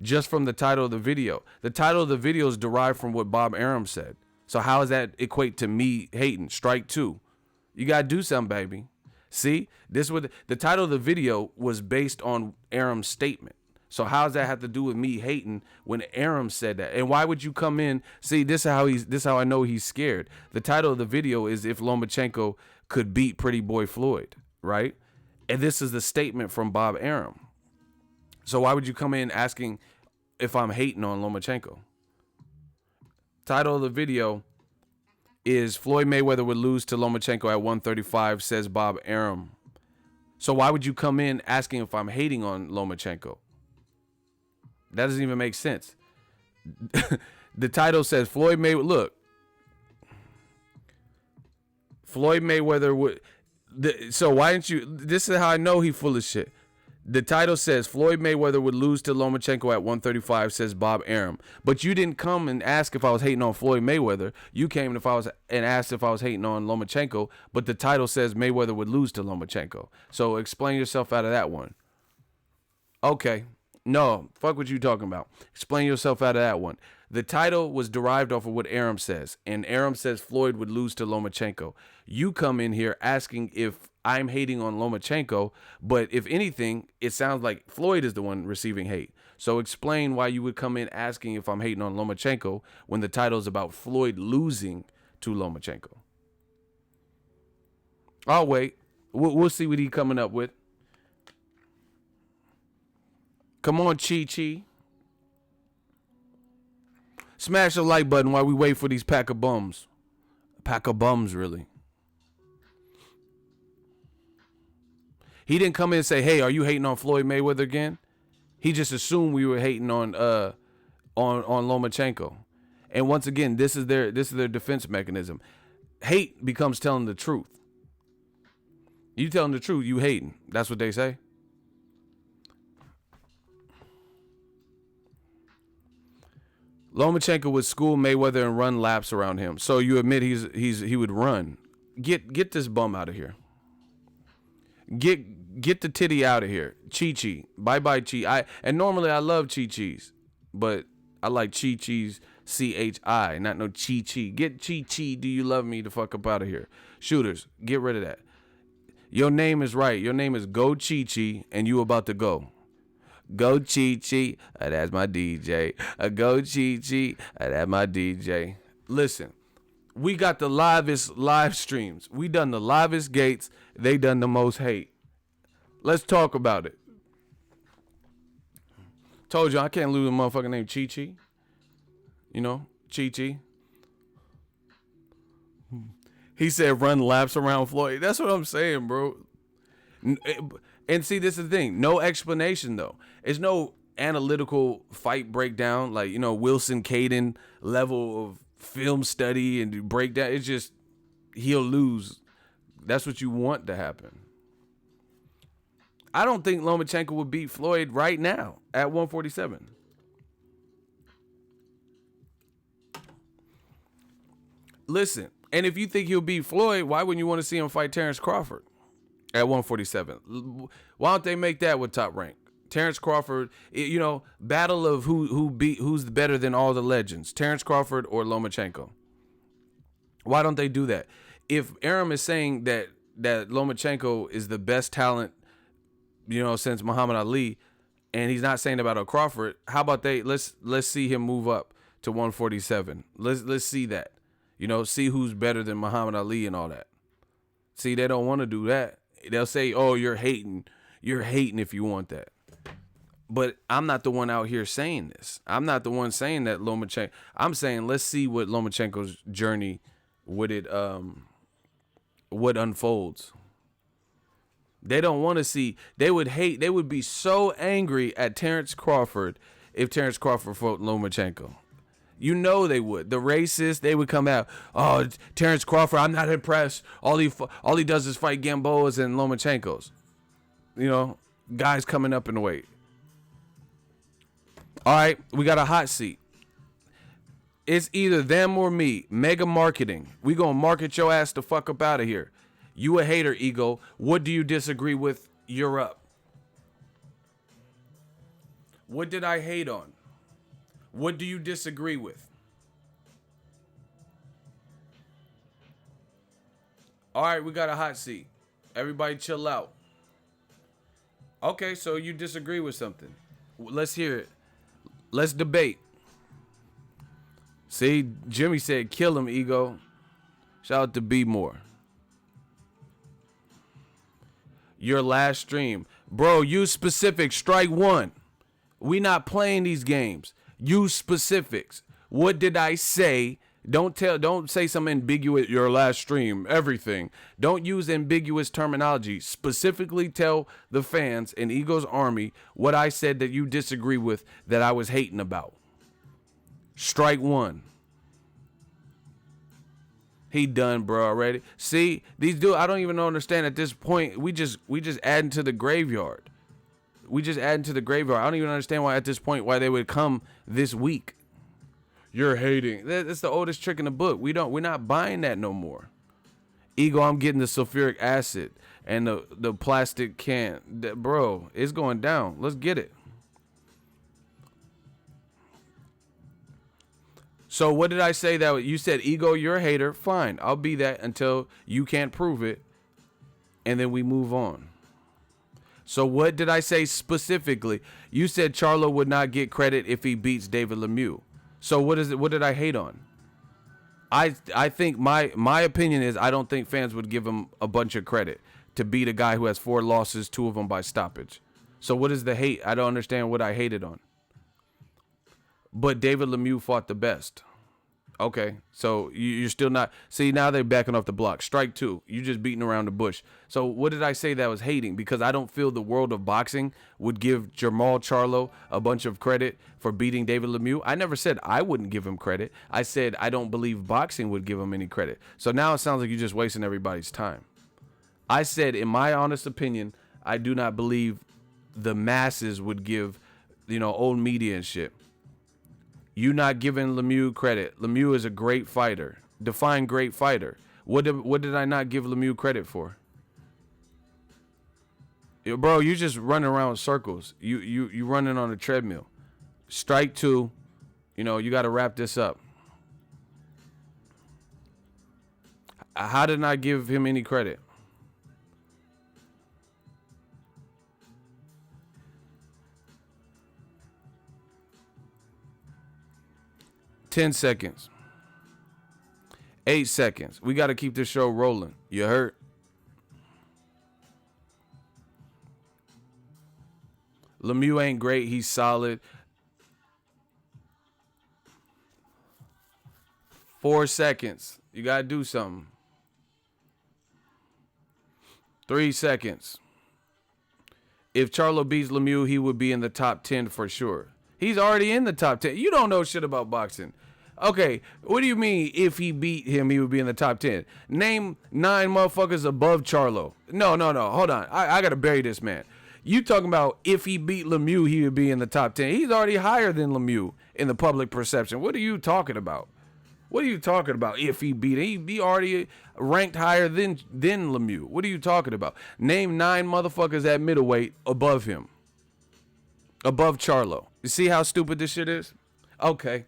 [SPEAKER 1] Just from the title of the video. The title of the video is derived from what Bob Arum said. So how does that equate to me hating? Strike two. You got to do something, baby. See, the title of the video was based on Arum's statement. So how does that have to do with me hating when Arum said that? And why would you come in? See, this is how I know he's scared. The title of the video is if Lomachenko could beat Pretty Boy Floyd, right? And this is the statement from Bob Arum. So why would you come in asking if I'm hating on Lomachenko? Title of the video is Floyd Mayweather would lose to Lomachenko at 135, says Bob Arum. So why would you come in asking if I'm hating on Lomachenko? That doesn't even make sense. The title says Floyd Mayweather. Look, Floyd Mayweather would. So why didn't you? This is how I know he full of shit. The title says Floyd Mayweather would lose to Lomachenko at 135, says Bob Arum. But you didn't come and ask if I was hating on Floyd Mayweather. You came and asked if I was hating on Lomachenko. But the title says Mayweather would lose to Lomachenko. So explain yourself out of that one. Okay. No, fuck what you talking about. Explain yourself out of that one. The title was derived off of what Arum says, and Arum says Floyd would lose to Lomachenko. You come in here asking if I'm hating on Lomachenko, but if anything, it sounds like Floyd is the one receiving hate. So explain why you would come in asking if I'm hating on Lomachenko when the title is about Floyd losing to Lomachenko. I'll wait. We'll see what he's coming up with. Come on, Chi-Chi. Smash the like button while we wait for these pack of bums. Pack of bums, really. He didn't come in and say, hey, are you hating on Floyd Mayweather again? He just assumed we were hating on Lomachenko. And once again, this is their defense mechanism. Hate becomes telling the truth. You telling the truth, you hating. That's what they say. Lomachenko would school Mayweather and run laps around him. So you admit he would run. Get this bum out of here. Get the titty out of here. Chi-Chi. Bye-bye, Chi. And normally I love Chi-Chis, but I like Chi-Chis C-H-I, not no Chi-Chi. Get Chi-Chi, do you love me, the fuck up out of here. Shooters, get rid of that. Your name is right. Your name is Go Chi-Chi, and you about to go. Go Chi-Chi, that's my DJ. Go Chi-Chi, that's my DJ. Listen, we got the livest live streams. We done the livest gates. They done the most hate. Let's talk about it. Told you I can't lose a motherfucking name Chi-Chi. You know, Chi-Chi. He said run laps around Floyd. That's what I'm saying, bro. And see, this is the thing. No explanation, though. It's no analytical fight breakdown, like, you know, Wilson Caden level of film study and breakdown. It's just he'll lose. That's what you want to happen. I don't think Lomachenko would beat Floyd right now at 147. Listen, and if you think he'll beat Floyd, why wouldn't you want to see him fight Terrence Crawford at 147? Why don't they make that with Top Rank? Terrence Crawford, you know, battle of who's better than all the legends, Terrence Crawford or Lomachenko. Why don't they do that? If Arum is saying that Lomachenko is the best talent, you know, since Muhammad Ali, and he's not saying about a Crawford, how about let's see him move up to 147. Let's see that. You know, see who's better than Muhammad Ali and all that. See, they don't want to do that. They'll say, "Oh, you're hating. You're hating if you want that." But I'm not the one out here saying this. I'm not the one saying that Lomachenko. I'm saying let's see what Lomachenko's journey what unfolds. They don't want to see. They would hate. They would be so angry at Terrence Crawford if Terrence Crawford fought Lomachenko. You know they would. The racists, they would come out. Oh, Terrence Crawford, I'm not impressed. All he does is fight Gamboas and Lomachenkos. You know, guys coming up in the weight. All right, we got a hot seat. It's either them or me. Mega marketing. We gonna market your ass the fuck up out of here. You a hater, Ego. What do you disagree with? You're up. What did I hate on? What do you disagree with? All right, we got a hot seat. Everybody chill out. Okay, so you disagree with something. Let's hear it. Let's debate. See, Jimmy said kill him, Ego. Shout out to B More. Your last stream. Bro, use specifics. Strike one. We not playing these games. Use specifics. What did I say? Don't say some ambiguous, your last stream, everything. Don't use ambiguous terminology. Specifically tell the fans in Ego's Army what I said that you disagree with, that I was hating about. Strike one. He done, bro, already. See, these dudes, I don't even understand at this point. We just adding to the graveyard. We just adding to the graveyard. I don't even understand why at this point why they would come this week. You're hating. That's the oldest trick in the book. We're not buying that no more. Ego, I'm getting the sulfuric acid and the plastic can. Bro, it's going down. Let's get it. So what did I say that you said, Ego, you're a hater? Fine, I'll be that until you can't prove it, and then we move on. So what did I say specifically? You said Charlo would not get credit if he beats David Lemieux. So what is it? What did I hate on? I think my opinion is I don't think fans would give him a bunch of credit to beat a guy who has 4 losses, 2 of them by stoppage. So what is the hate? I don't understand what I hated on. But David Lemieux fought the best. Okay, so you're still not. See, now they're backing off the block. Strike two. You just beating around the bush. So what did I say that was hating? Because I don't feel the world of boxing would give Jermall Charlo a bunch of credit for beating David Lemieux. I never said I wouldn't give him credit. I said I don't believe boxing would give him any credit. So now it sounds like you're just wasting everybody's time. I said, in my honest opinion, I do not believe the masses would give, old media and shit. You not giving Lemieux credit. Lemieux is a great fighter. Define great fighter. What did I not give Lemieux credit for? Bro, you just running around in circles. You running on a treadmill. Strike two. You got to wrap this up. How did I give him any credit? $10 seconds. 8 seconds. We got to keep this show rolling. You heard? Lemieux ain't great. He's solid. 4 seconds. You got to do something. 3 seconds. If Charlo beats Lemieux, he would be in the top 10 for sure. He's already in the top 10. You don't know shit about boxing. Okay, what do you mean if he beat him, he would be in the top 10? Name 9 motherfuckers above Charlo. No. Hold on. I got to bury this man. You talking about if he beat Lemieux, he would be in the top 10. He's already higher than Lemieux in the public perception. What are you talking about? What are you talking about if he beat him? He already ranked higher than Lemieux. What are you talking about? Name 9 motherfuckers at middleweight above him. Above Charlo. You see how stupid this shit is? Okay.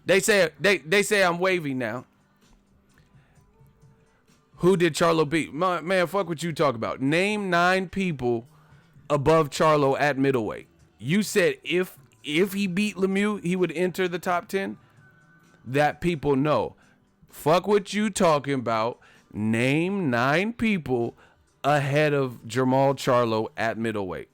[SPEAKER 1] They say I'm wavy now. Who did Charlo beat? Man, fuck what you talk about. Name 9 people above Charlo at middleweight. You said if he beat Lemieux, he would enter the top 10? That people know. Fuck what you talking about. Name 9 people ahead of Jermall Charlo at middleweight.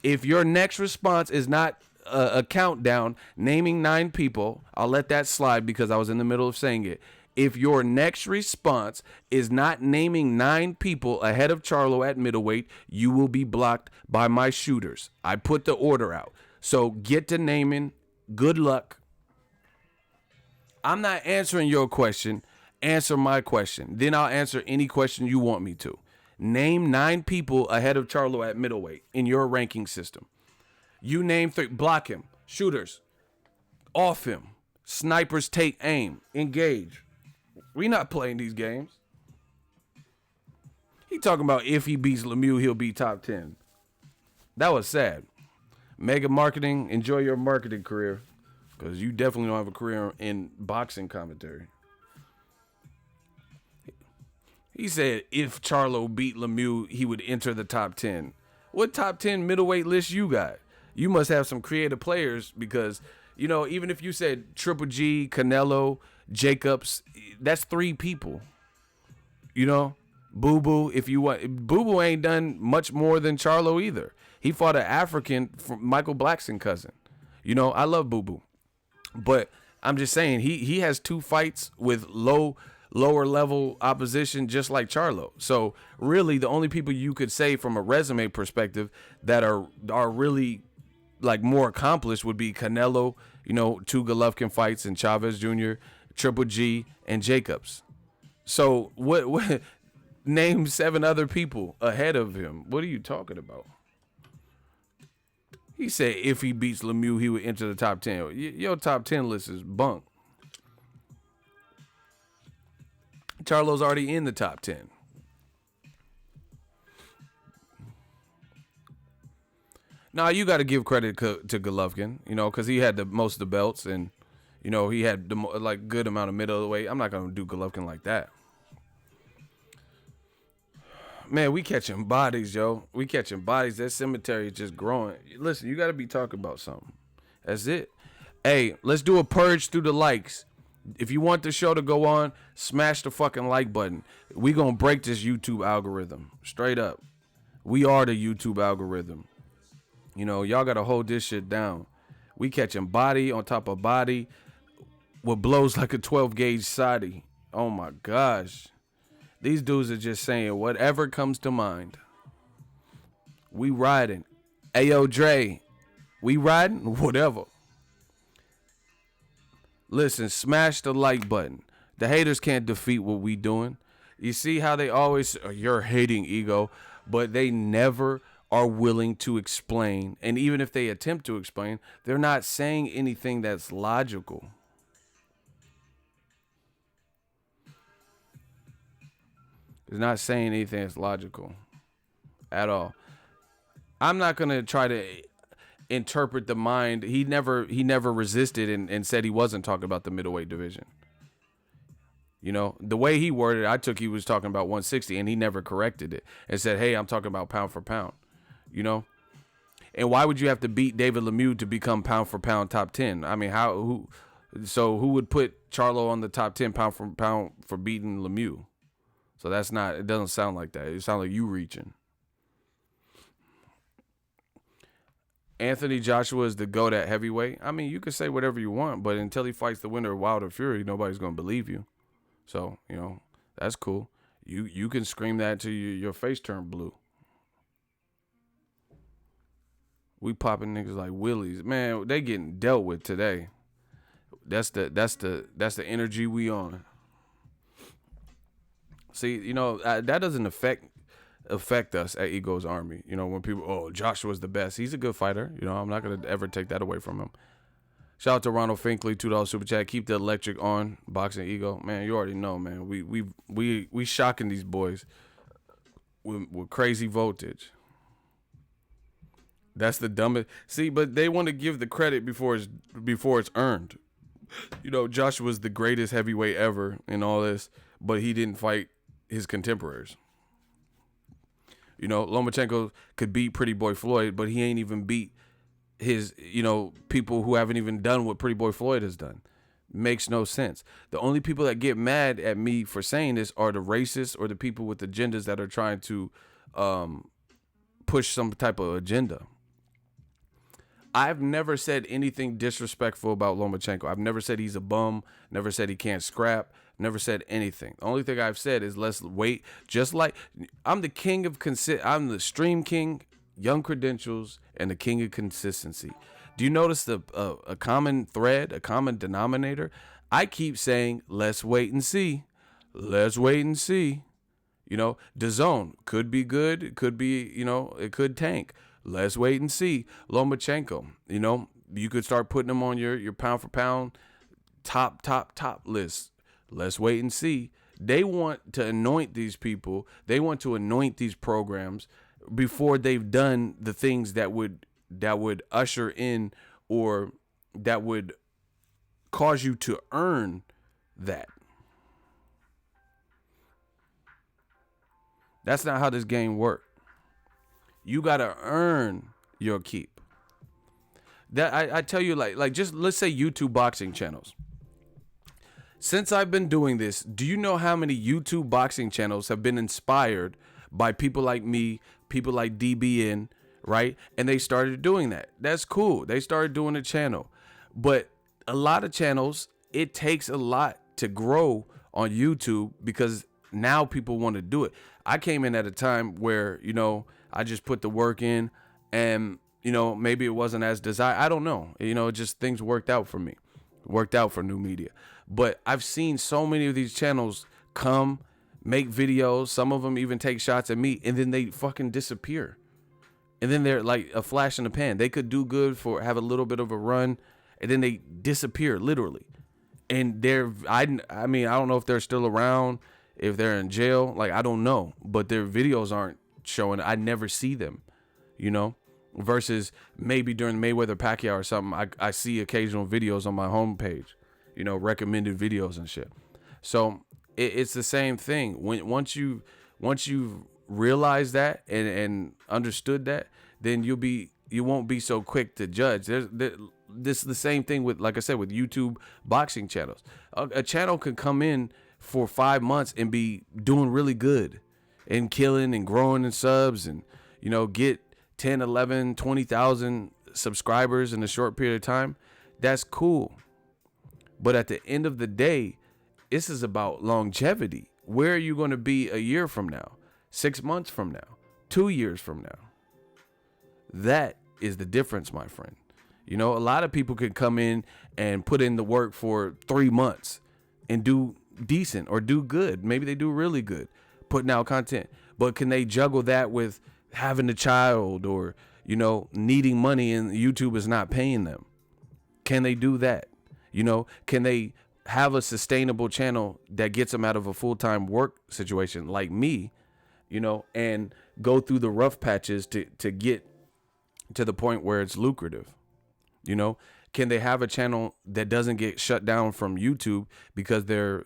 [SPEAKER 1] If your next response is not a countdown, naming 9 people, I'll let that slide because I was in the middle of saying it. If your next response is not naming 9 people ahead of Charlo at middleweight, you will be blocked by my shooters. I put the order out. So get to naming. Good luck. I'm not answering your question. Answer my question. Then I'll answer any question you want me to. Name 9 people ahead of Charlo at middleweight in your ranking system. You name 3. Block him. Shooters. Off him. Snipers take aim. Engage. We not playing these games. He talking about if he beats Lemieux, he'll be top 10. That was sad. Mega marketing, enjoy your marketing career. Because you definitely don't have a career in boxing commentary. He said if Charlo beat Lemieux, he would enter the top 10. What top 10 middleweight list you got? You must have some creative players because, you know, even if you said Triple G, Canelo, Jacobs, that's 3 people. You know, Boo Boo, if you want, Boo Boo ain't done much more than Charlo either. He fought an African from Michael Blackson cousin. You know, I love Boo Boo, but I'm just saying he has 2 fights with lower level opposition, just like Charlo. So really, the only people you could say from a resume perspective that are really like more accomplished would be Canelo. You know, 2 Golovkin fights and Chavez Jr., Triple G, and Jacobs. So what name 7 other people ahead of him. What are you talking about? He said if he beats Lemieux, he would enter the top 10. Your top 10 list is bunk. Charlo's already in the top 10. Now, you got to give credit to Golovkin, you know, because he had the most of the belts and, you know, he had the like good amount of middleweight. I'm not going to do Golovkin like that. Man, we catching bodies, yo. We catching bodies. That cemetery is just growing. Listen, you got to be talking about something. That's it. Hey, let's do a purge through the likes. If you want the show to go on, smash the fucking like button. We gonna break this YouTube algorithm. Straight up. We are the YouTube algorithm. You know, y'all gotta hold this shit down. We catching body on top of body. What blows like a 12 gauge Saudi. Oh my gosh. These dudes are just saying whatever comes to mind. We riding. Ayo Dre. We riding? Whatever. Listen, smash the like button. The haters can't defeat what we doing. You see how they always, you're hating ego, but they never are willing to explain. And even if they attempt to explain, they're not saying anything that's logical. They're not saying anything that's logical at all. I'm not going to try to interpret the mind. He never resisted and said he wasn't talking about the middleweight division. You know, the way he worded it, I took he was talking about 160, and he never corrected it and said, hey, I'm talking about pound for pound, you know? And why would you have to beat David Lemieux to become pound for pound top 10? I mean, who would put Charlo on the top 10 pound for pound for beating Lemieux? So that's not, it doesn't sound like that. It sounds like you reaching. Anthony Joshua is the GOAT at heavyweight. I mean, you can say whatever you want, but until he fights the winner of Wilder Fury, nobody's going to believe you. So, you know, that's cool. You can scream that until your face turn blue. We popping niggas like willies. Man, they getting dealt with today. That's the energy we on. See, you know, that doesn't affect us at Ego's Army. You know, when people, oh, Joshua's the best. He's a good fighter. You know, I'm not going to ever take that away from him. Shout out to Ronald Finkley, $2 super chat. Keep the electric on. Boxing Ego. Man, you already know, man. We shocking these boys with crazy voltage. That's the dumbest. See, but they want to give the credit before it's earned. You know, Joshua's the greatest heavyweight ever in all this, but he didn't fight his contemporaries. You know, Lomachenko could beat Pretty Boy Floyd, but he ain't even beat his, you know, people who haven't even done what Pretty Boy Floyd has done. Makes no sense. The only people that get mad at me for saying this are the racists or the people with agendas that are trying to push some type of agenda. I've never said anything disrespectful about Lomachenko. I've never said he's a bum, never said he can't scrap, Never said anything. The only thing I've said is let's wait. Just like I'm the king of I'm the stream king, young credentials, and the king of consistency. Do you notice a common thread, a common denominator? I keep saying let's wait and see. Let's wait and see. You know, DAZN could be good. It could be, you know, it could tank. Let's wait and see. Lomachenko, you know, you could start putting them on your pound for pound top list. Let's wait and see. They want to anoint these people. They want to anoint these programs before they've done the things that would usher in or that would cause you to earn that. That's not how this game works. You gotta earn your keep. That I tell you, like just let's say YouTube boxing channels. Since I've been doing this, do you know how many YouTube boxing channels have been inspired by people like me, people like DBN, right? And they started doing that. That's cool. They started doing a channel. But a lot of channels, it takes a lot to grow on YouTube because now people want to do it. I came in at a time where, you know, I just put the work in and, you know, maybe it wasn't as desired. I don't know. You know, just things worked out for me, worked out for new media. But I've seen so many of these channels come, make videos. Some of them even take shots at me and then they fucking disappear. And then they're like a flash in the pan. They could do good for have a little bit of a run and then they disappear literally. And I mean, I don't know if they're still around, if they're in jail, like I don't know, but their videos aren't showing. I never see them, you know, versus maybe during Mayweather Pacquiao or something. I see occasional videos on my homepage, you know, recommended videos and shit. So it's the same thing. Once you realize that and understood that, then you won't be so quick to judge. This is the same thing with, like I said, with YouTube boxing channels. A channel can come in for 5 months and be doing really good and killing and growing in subs and, you know, get 10, 11, 20,000 subscribers in a short period of time. That's cool. But at the end of the day, this is about longevity. Where are you going to be a year from now, 6 months from now, 2 years from now? That is the difference, my friend. You know, a lot of people can come in and put in the work for 3 months and do decent or do good. Maybe they do really good putting out content. But can they juggle that with having a child or, you know, needing money and YouTube is not paying them? Can they do that? You know, can they have a sustainable channel that gets them out of a full-time work situation like me, you know, and go through the rough patches to get to the point where it's lucrative? You know, can they have a channel that doesn't get shut down from YouTube because they're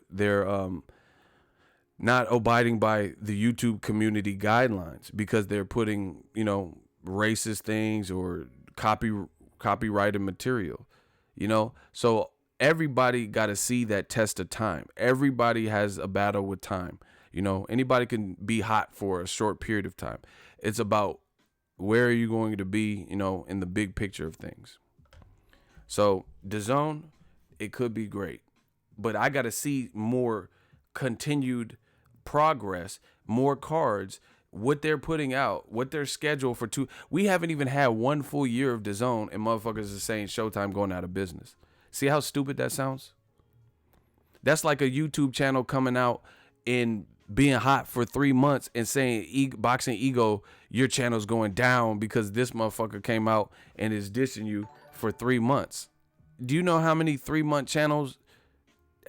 [SPEAKER 1] not abiding by the YouTube community guidelines because they're putting, you know, racist things or copyrighted material, you know? So everybody got to see that test of time. Everybody has a battle with time. You know, anybody can be hot for a short period of time. It's about where are you going to be, you know, in the big picture of things. So DAZN, it could be great, but I got to see more continued progress, more cards, what they're putting out, what their schedule for two. We haven't even had 1 full year of DAZN and motherfuckers are saying Showtime going out of business. See how stupid that sounds? That's like a YouTube channel coming out and being hot for 3 months and saying Boxingego, your channel's going down because this motherfucker came out and is dissing you for 3 months. Do you know how many 3-month channels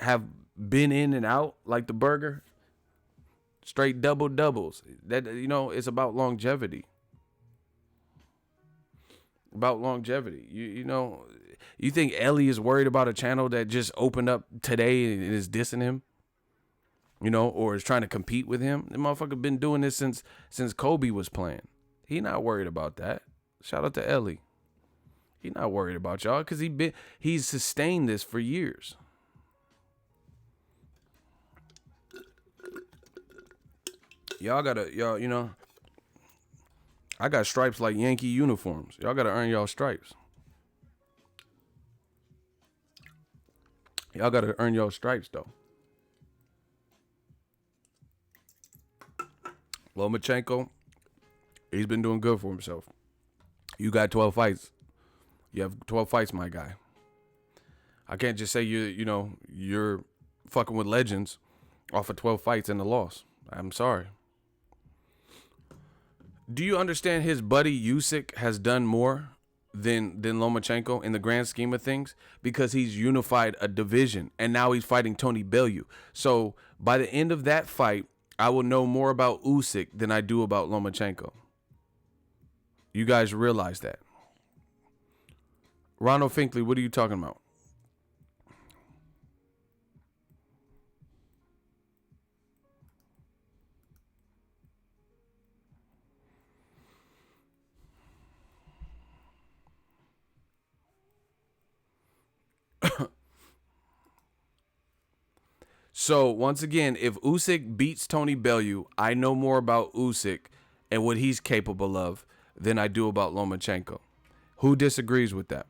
[SPEAKER 1] have been in and out like the burger? Straight doubles. That, you know, it's about longevity. About longevity. You know, you think Ellie is worried about a channel that just opened up today and is dissing him? You know, or is trying to compete with him? The motherfucker been doing this since Kobe was playing. He not worried about that. Shout out to Ellie. He not worried about y'all because he's sustained this for years. Y'all, you know, I got stripes like Yankee uniforms. Y'all gotta earn y'all stripes. Y'all gotta earn y'all stripes though. Lomachenko, he's been doing good for himself. You got 12 fights. You have 12 fights, my guy. I can't just say you're fucking with legends off of 12 fights and a loss. I'm sorry. Do you understand his buddy Usyk has done more than Lomachenko in the grand scheme of things? Because he's unified a division, and now he's fighting Tony Bellew. So by the end of that fight, I will know more about Usyk than I do about Lomachenko. You guys realize that. Ronald Finkley, what are you talking about? So once again, if Usyk beats Tony Bellew, I know more about Usyk and what he's capable of than I do about Lomachenko. Who disagrees with that?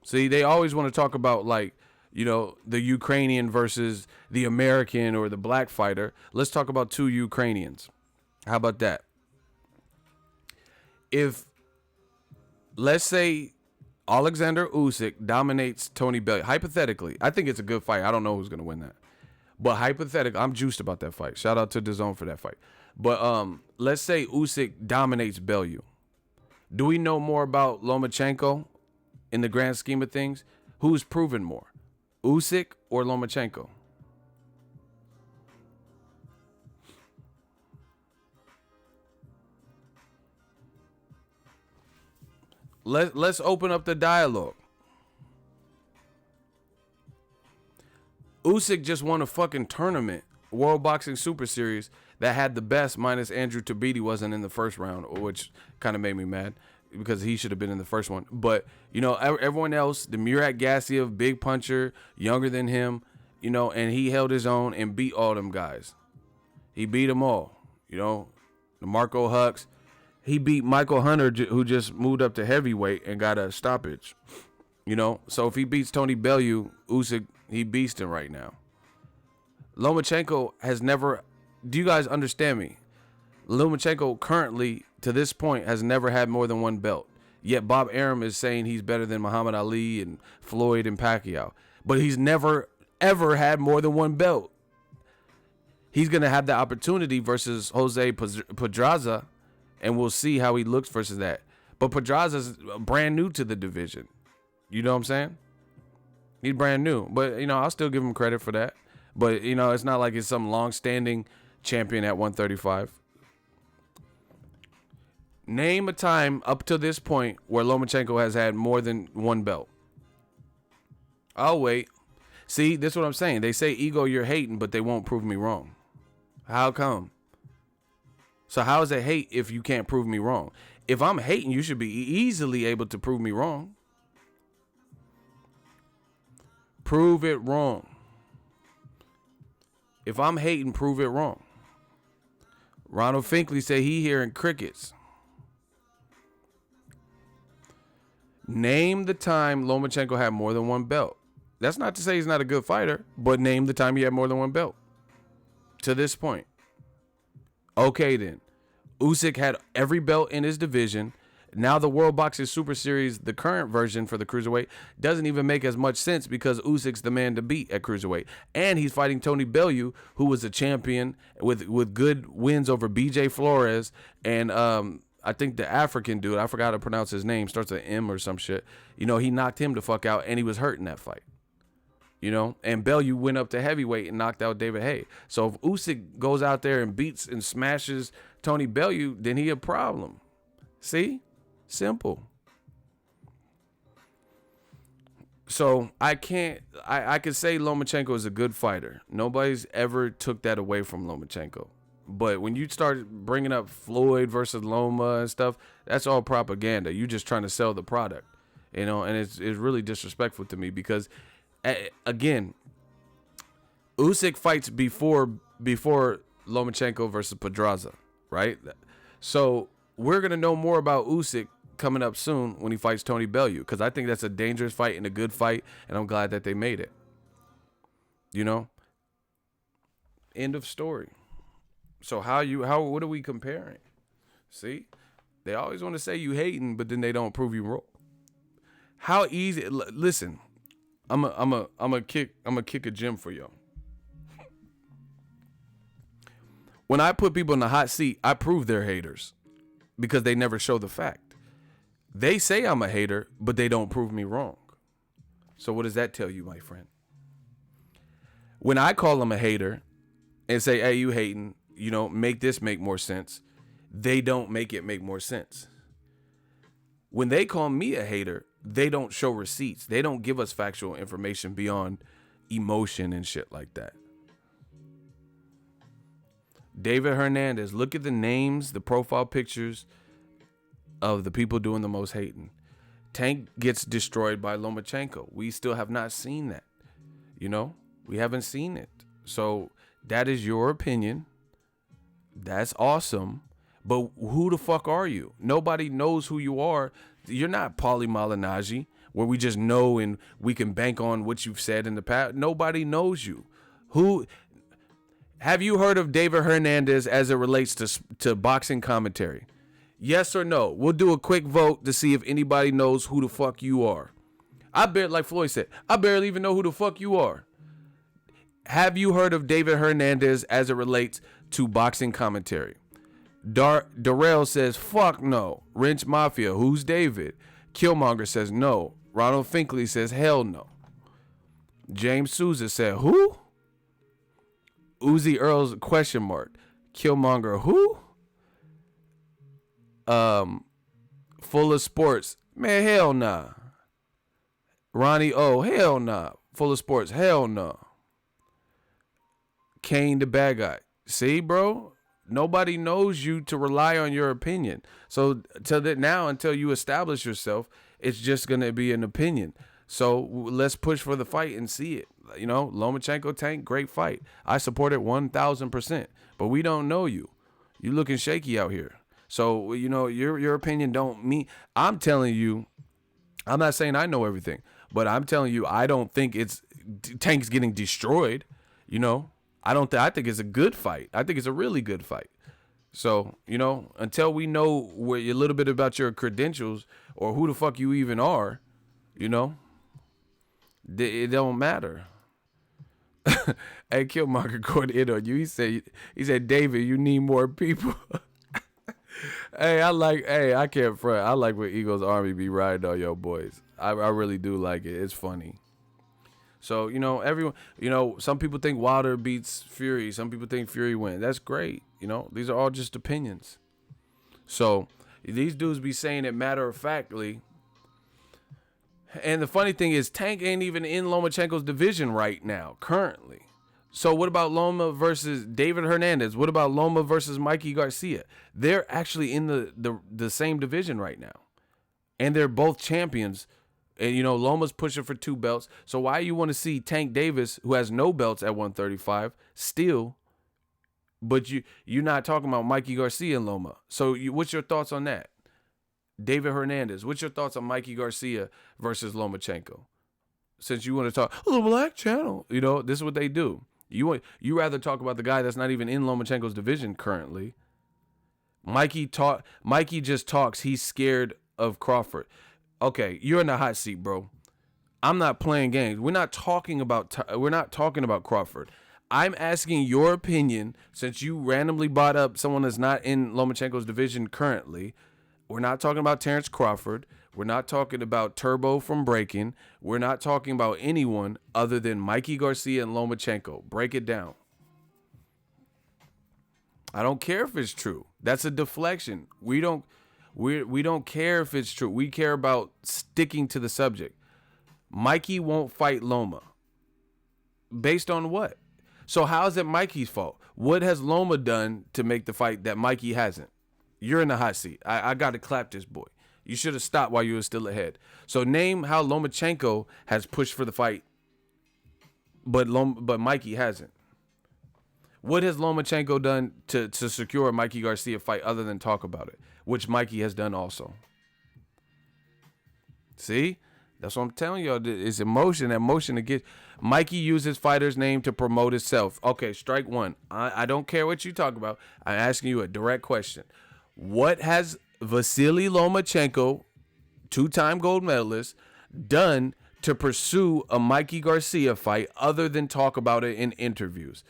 [SPEAKER 1] See, they always want to talk about, like, the Ukrainian versus the American or the black fighter. Let's talk about two Ukrainians. How about that? If, let's say, Alexander Usyk dominates Tony Bellew, hypothetically, I think it's a good fight. I don't know who's going to win that. But hypothetically, I'm juiced about that fight. Shout out to DAZN for that fight. But let's say Usyk dominates Bellew. Do we know more about Lomachenko in the grand scheme of things? Who's proven more, Usyk or Lomachenko? Let's open up the dialogue. Usyk just won a fucking tournament, World Boxing Super Series, that had the best, minus Andrew Tabiti wasn't in the first round, which kind of made me mad because he should have been in the first one. But, everyone else, the Mikey Garcia, big puncher, younger than him, and he held his own and beat all them guys. He beat them all, the Marco Hucks. He beat Michael Hunter, who just moved up to heavyweight and got a stoppage. So if he beats Tony Bellew, Usyk, he beasting right now. Lomachenko has never, do you guys understand me? Lomachenko currently, to this point, has never had more than one belt. Yet Bob Arum is saying he's better than Muhammad Ali and Floyd and Pacquiao. But he's never, ever had more than one belt. He's going to have the opportunity versus Jose Pedraza, and we'll see how he looks versus that. But Pedraza's brand new to the division. You know what I'm saying? He's brand new. But, I'll still give him credit for that. But, it's not like it's some long-standing champion at 135. Name a time up to this point where Lomachenko has had more than one belt. I'll wait. See, this is what I'm saying. They say, ego, you're hating, but they won't prove me wrong. How come? So how is it hate if you can't prove me wrong? If I'm hating, you should be easily able to prove me wrong. Prove it wrong. If I'm hating, prove it wrong. Ronald Finkley say he hearing crickets. Name the time Lomachenko had more than one belt. That's not to say he's not a good fighter, but name the time he had more than one belt. To this point. Okay then. Usyk had every belt in his division. Now the World Boxing Super Series, the current version for the cruiserweight, doesn't even make as much sense because Usyk's the man to beat at cruiserweight. And he's fighting Tony Bellew, who was a champion with good wins over BJ Flores and I think the African dude, I forgot to pronounce his name, starts with M or some shit. He knocked him the fuck out and he was hurt in that fight. And Bellew went up to heavyweight and knocked out David Haye. So if Usyk goes out there and beats and smashes Tony Bellew, then he a problem. See? Simple. So I could say Lomachenko is a good fighter. Nobody's ever took that away from Lomachenko. But when you start bringing up Floyd versus Loma and stuff, that's all propaganda. You just trying to sell the product, and it's really disrespectful to me because, again, Usyk fights before Lomachenko versus Pedraza, right? So we're gonna know more about Usyk coming up soon when he fights Tony Bellew because I think that's a dangerous fight and a good fight, and I'm glad that they made it. End of story. So what are we comparing? See? They always want to say you hating, but then they don't prove you wrong. How easy? Listen, I'm a kick a gym for y'all. When I put people in the hot seat, I prove they're haters because they never show the fact. They say I'm a hater, but they don't prove me wrong. So what does that tell you, my friend? When I call them a hater and say, hey, you hating, make this make more sense, they don't make it make more sense. When they call me a hater, they don't show receipts. They don't give us factual information beyond emotion and shit like that. David Hernandez, look at the names, the profile pictures of the people doing the most hating. Tank gets destroyed by Lomachenko. We still have not seen that. We haven't seen it. So that is your opinion. That's awesome. But who the fuck are you? Nobody knows who you are. You're not Paulie Malignaggi, where we just know and we can bank on what you've said in the past. Nobody knows you. Who have you heard of David Hernandez as it relates to boxing commentary? Yes or no? We'll do a quick vote to see if anybody knows who the fuck you are. Like Floyd said, I barely even know who the fuck you are. Have you heard of David Hernandez as it relates to boxing commentary? Darrell says, fuck no. Wrench Mafia, who's David? Killmonger says no. Ronald Finkley says hell no. James Souza said, who? Uzi Earl's question mark. Killmonger, who? Full of Sports, man, hell nah. Ronnie O, hell nah. Full of Sports, hell no. Kane the bad guy. See, bro? Nobody knows you to rely on your opinion. So until you establish yourself, it's just going to be an opinion. So let's push for the fight and see it. Lomachenko Tank, great fight. I support it 1,000%. But we don't know you. You looking shaky out here. So, your opinion don't mean. I'm telling you, I'm not saying I know everything, but I'm telling you, I don't think Tank's getting destroyed. I think it's a good fight. I think it's a really good fight. So, until we know a little bit about your credentials or who the fuck you even are, it don't matter. Hey, Killmonger going in on you. He said, David, you need more people. I can't front. I like when Eagles Army be riding on your boys. I really do like it. It's funny. So, everyone, some people think Wilder beats Fury. Some people think Fury wins. That's great. These are all just opinions. So these dudes be saying it matter-of-factly. And the funny thing is Tank ain't even in Lomachenko's division right now, currently. So what about Loma versus David Hernandez? What about Loma versus Mikey Garcia? They're actually in the same division right now. And they're both champions. And, Loma's pushing for 2 belts. So why you want to see Tank Davis, who has no belts at 135, still, but you're not talking about Mikey Garcia and Loma. So what's your thoughts on that? David Hernandez, what's your thoughts on Mikey Garcia versus Lomachenko? Since you want to talk, the Black Channel, this is what they do. You rather talk about the guy that's not even in Lomachenko's division currently. Mikey just talks. He's scared of Crawford. Okay, you're in the hot seat, bro. I'm not playing games. We're not talking about Crawford. I'm asking your opinion since you randomly brought up someone that's not in Lomachenko's division currently. We're not talking about Terrence Crawford. We're not talking about Turbo from Breaking. We're not talking about anyone other than Mikey Garcia and Lomachenko. Break it down. I don't care if it's true. That's a deflection. We don't care if it's true. We care about sticking to the subject. Mikey won't fight Loma. Based on what? So how is it Mikey's fault? What has Loma done to make the fight that Mikey hasn't? You're in the hot seat. I got to clap this boy. You should have stopped while you were still ahead. So name how Lomachenko has pushed for the fight, but Mikey hasn't. What has Lomachenko done to secure a Mikey Garcia fight other than talk about it, which Mikey has done also? See? That's what I'm telling y'all. It's emotion. Emotion to get. Mikey uses fighter's name to promote himself. Okay, strike one. I don't care what you talk about. I'm asking you a direct question. What has Vasily Lomachenko, two-time gold medalist, done to pursue a Mikey Garcia fight other than talk about it in interviews?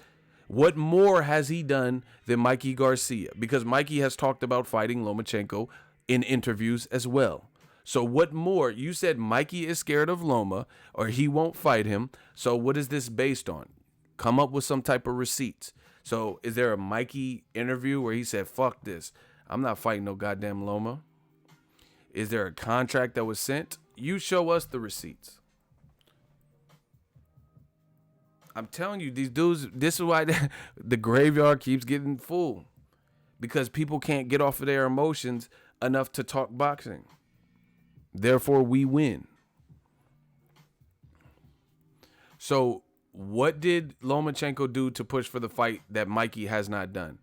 [SPEAKER 1] What more has he done than Mikey Garcia? Because Mikey has talked about fighting Lomachenko in interviews as well. So what more? You said Mikey is scared of Loma or he won't fight him. So what is this based on? Come up with some type of receipts. So is there a Mikey interview where he said, fuck this, I'm not fighting no goddamn Loma? Is there a contract that was sent? You show us the receipts. I'm telling you, these dudes, this is why the graveyard keeps getting full. Because people can't get off of their emotions enough to talk boxing. Therefore, we win. So, what did Lomachenko do to push for the fight that Mikey has not done?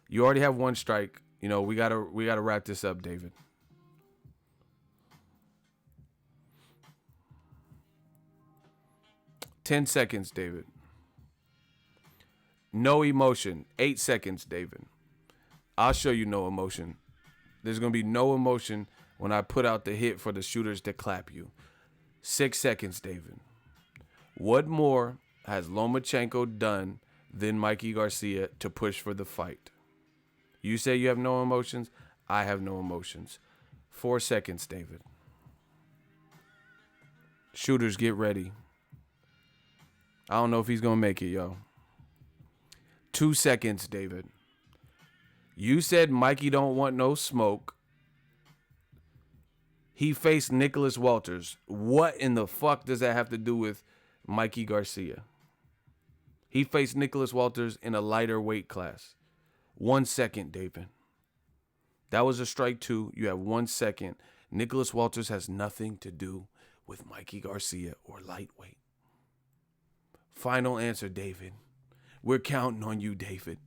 [SPEAKER 1] You already have one strike. You know, we gotta wrap this up, David. $10 seconds, David. No emotion. 8 seconds, David. I'll show you no emotion. There's gonna be no emotion when I put out the hit for the shooters to clap you. 6 seconds, David. What more has Lomachenko done than Mikey Garcia to push for the fight? You say you have no emotions. I have no emotions. 4 seconds, David. Shooters, get ready. I don't know if he's going to make it, yo. 2 seconds, David. You said Mikey don't want no smoke. He faced Nicholas Walters. What in the fuck does that have to do with Mikey Garcia? He faced Nicholas Walters in a lighter weight class. 1 second, David. That was a strike 2. You have 1 second. Nicholas Walters has nothing to do with Mikey Garcia or lightweight. Final answer, David. We're counting on you, David.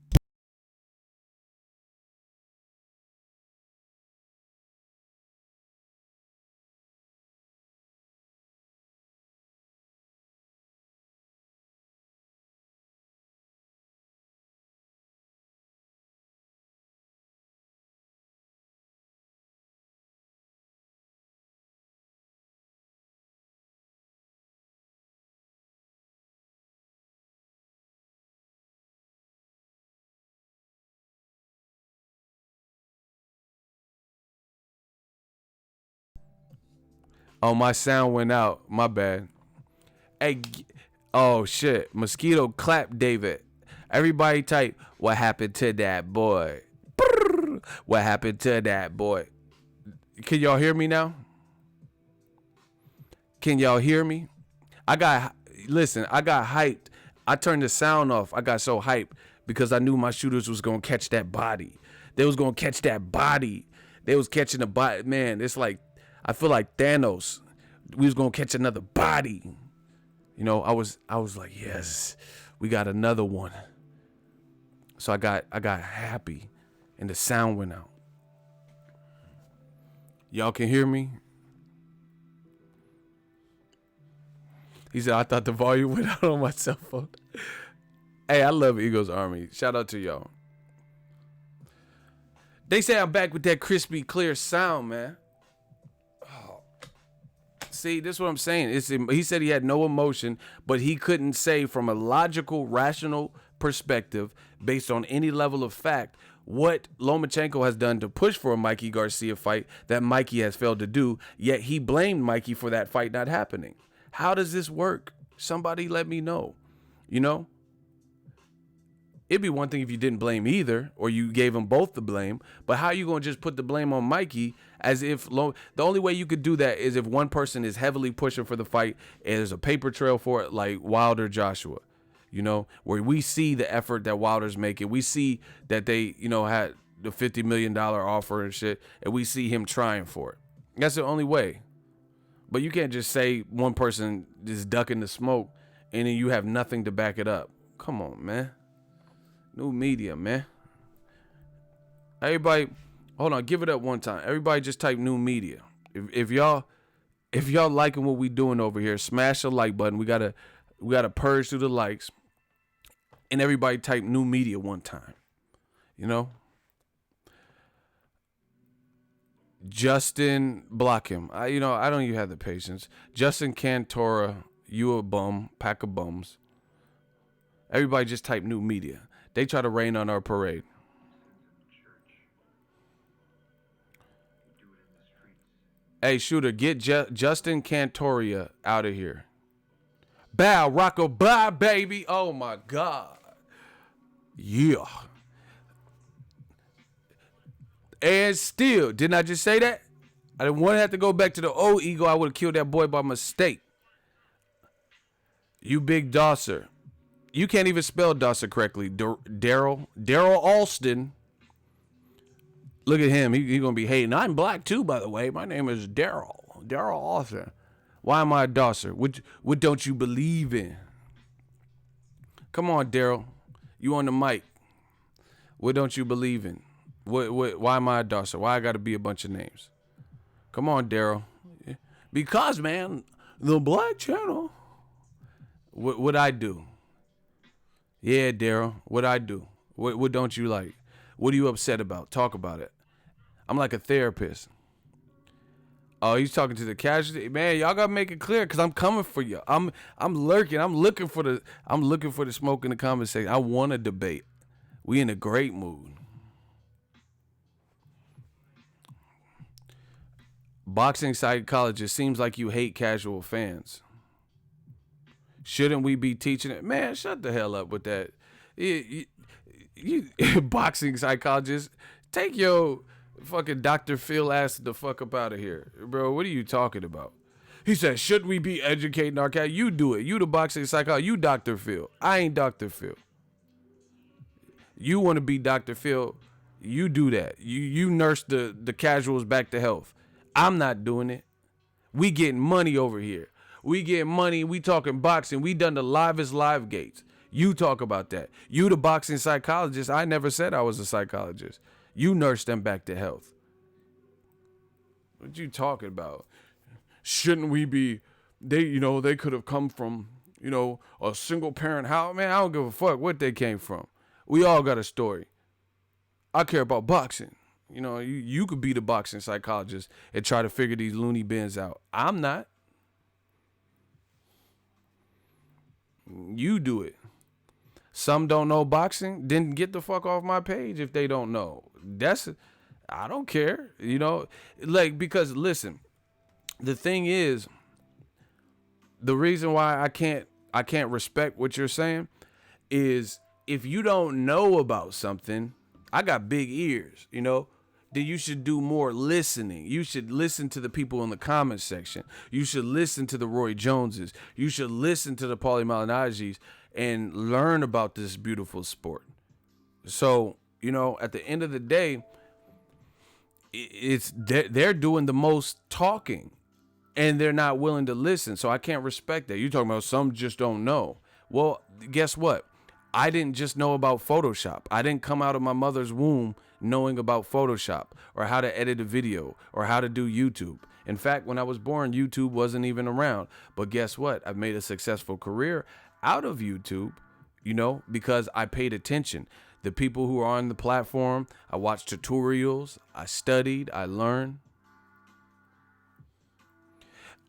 [SPEAKER 1] Oh, my sound went out. My bad. Hey, oh shit. Mosquito clap David. Everybody type, what happened to that boy? What happened to that boy? Can y'all hear me now? Can y'all hear me? I got hyped. I turned the sound off. I got so hyped because I knew my shooters was going to catch that body. They was going to catch that body. They was catching the body. Man, it's like, I feel like Thanos. We was going to catch another body. You know, I was like, yes, we got another one. So I got happy and the sound went out. Y'all can hear me? He said, I thought the volume went out on my cell phone. Hey, I love Eagles Army. Shout out to y'all. They say I'm back with that crispy, clear sound, man. Oh. See, this is what I'm saying. He said he had no emotion, but he couldn't say from a logical, rational perspective, based on any level of fact, what Lomachenko has done to push for a Mikey Garcia fight that Mikey has failed to do, yet he blamed Mikey for that fight not happening. How does this work? Somebody let me know. You know? It'd be one thing if you didn't blame either, or you gave them both the blame, but how are you going to just put the blame on Mikey as if the only way you could do that is if one person is heavily pushing for the fight and there's a paper trail for it, like Wilder Joshua, you know, where we see the effort that Wilder's making. We see that they, you know, had the $50 million offer and shit, and we see him trying for it. That's the only way. But you can't just say one person is ducking the smoke and then you have nothing to back it up. Come on, man. New media, man. Everybody, hold on, give it up one time. Everybody just type new media. If y'all, If y'all liking what we doing over here, smash the like button. We gotta purge through the likes. And everybody type new media one time. You know? Justin, block him. I don't even have the patience. Justin Cantora, you a bum, pack of bums. Everybody just type new media. They try to rain on our parade. Hey, shooter, get Justin Cantoria out of here. Bow, rocko, bye, baby. Oh, my God. Yeah. And still, didn't I just say that? I didn't want to have to go back to the old ego. I would have killed that boy by mistake. You big Dosser. You can't even spell Dosser correctly. Daryl Alston. Look at him. He going to be hating. I'm black too, by the way. My name is Daryl Alston. Why am I a Dosser? What don't you believe in? Come on, Daryl. You on the mic. What don't you believe in? Why am I a Dosser? Why I got to be a bunch of names? Come on, Daryl. Because, man, the Black Channel. What I do? Yeah, Daryl. What I do? What don't you like? What are you upset about? Talk about it. I'm like a therapist. Oh, he's talking to the casualty. Man, y'all gotta make it clear because I'm coming for you. I'm lurking. I'm looking for the smoke in the conversation. I want to debate. We in a great mood. Boxing psychologist, seems like you hate casual fans. Shouldn't we be teaching it? Man, shut the hell up with that. You boxing psychologist, take your fucking Dr. Phil ass the fuck up out of here. Bro, what are you talking about? He said, should we be educating our cat? You do it. You the boxing psychologist. You Dr. Phil. I ain't Dr. Phil. You want to be Dr. Phil. You do that. You nurse the casuals back to health. I'm not doing it. We getting money over here. We getting money. We talking boxing. We done the livest live gates. You talk about that. You the boxing psychologist. I never said I was a psychologist. You nurse them back to health. What you talking about? Shouldn't we be, they could have come from, a single parent house. Man, I don't give a fuck what they came from. We all got a story. I care about boxing. You could be the boxing psychologist and try to figure these loony bins out. I'm not. You do it. Some don't know boxing, then get the fuck off my page if they don't know. I don't care, because listen, the thing is, the reason why I can't respect what you're saying is if you don't know about something, I got big ears, then you should do more listening. You should listen to the people in the comment section. You should listen to the Roy Joneses. You should listen to the Paulie Malignaggi's and learn about this beautiful sport. So, at the end of the day, they're doing the most talking and they're not willing to listen. So I can't respect that. You're talking about some just don't know. Well, guess what? I didn't just know about Photoshop. I didn't come out of my mother's womb knowing about Photoshop or how to edit a video or how to do YouTube. In fact, when I was born, YouTube wasn't even around. But guess what? I've made a successful career out of YouTube, because I paid attention. The people who are on the platform, I watched tutorials, I studied, I learned.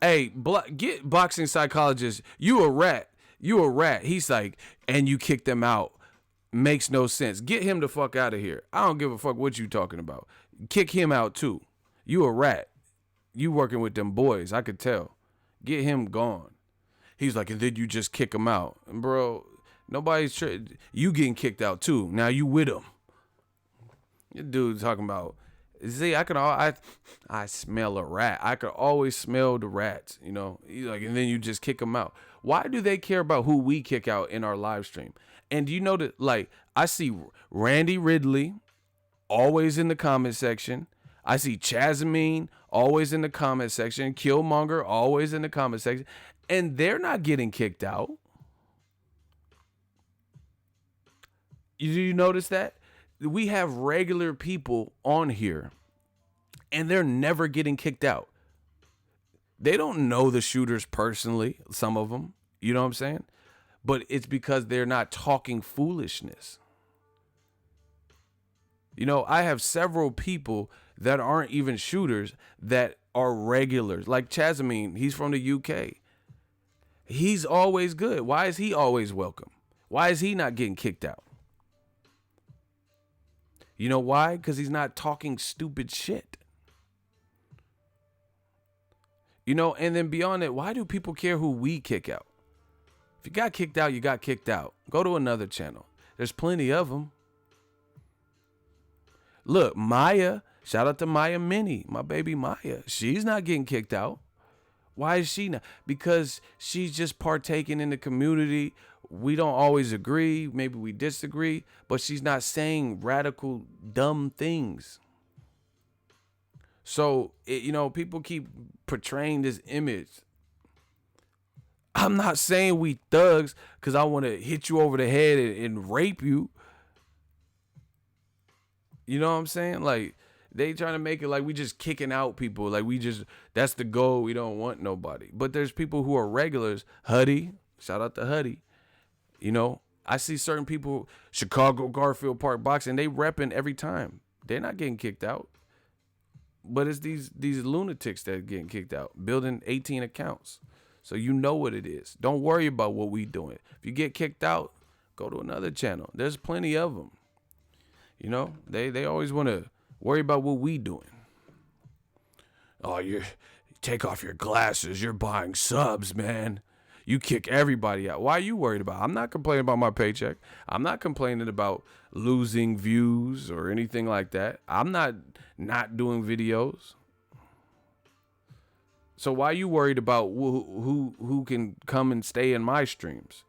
[SPEAKER 1] Hey, get boxing psychologist. You a rat. He's like, and you kick them out. Makes no sense. Get him the fuck out of here. I don't give a fuck what you talking about. Kick him out too. You a rat. You working with them boys. I could tell. Get him gone. He's like, and then you just kick him out. And bro, nobody's you getting kicked out too. Now you with him. Your dude talking about, see, I smell a rat. I could always smell the rats, He's like, and then you just kick them out. Why do they care about who we kick out in our live stream? And do you know that, I see Randy Ridley always in the comment section. I see Chazamine always in the comment section. Killmonger always in the comment section. And they're not getting kicked out. Do you notice that? We have regular people on here, and they're never getting kicked out. They don't know the shooters personally, some of them. You know what I'm saying? But it's because they're not talking foolishness. You know, I have several people that aren't even shooters that are regulars. Like Chazamine, he's from the UK. He's always good. Why is he always welcome? Why is he not getting kicked out? You know why? Because he's not talking stupid shit. You know, and then beyond it, why do people care who we kick out? If you got kicked out, you got kicked out. Go to another channel. There's plenty of them. Look, Maya, shout out to Maya Mini, my baby Maya. She's not getting kicked out. Why is she not? Because she's just partaking in the community. We don't always agree. Maybe we disagree. But she's not saying radical, dumb things. So, you know, people keep portraying this image. I'm not saying we thugs because I want to hit you over the head and rape you. You know what I'm saying? Like, they trying to make it like we just kicking out people. Like, that's the goal. We don't want nobody. But there's people who are regulars. Huddy, shout out to Huddy. You know, I see certain people, Chicago, Garfield Park Boxing, they repping every time. They're not getting kicked out. But it's these lunatics that are getting kicked out, building 18 accounts. So you know what it is. Don't worry about what we doing. If you get kicked out, go to another channel. There's plenty of them. You know, they always want to worry about what we doing. Oh, you take off your glasses. You're buying subs, man. You kick everybody out. Why are you worried about it? I'm not complaining about my paycheck. I'm not complaining about losing views or anything like that. I'm not doing videos. So why are you worried about who can come and stay in my streams?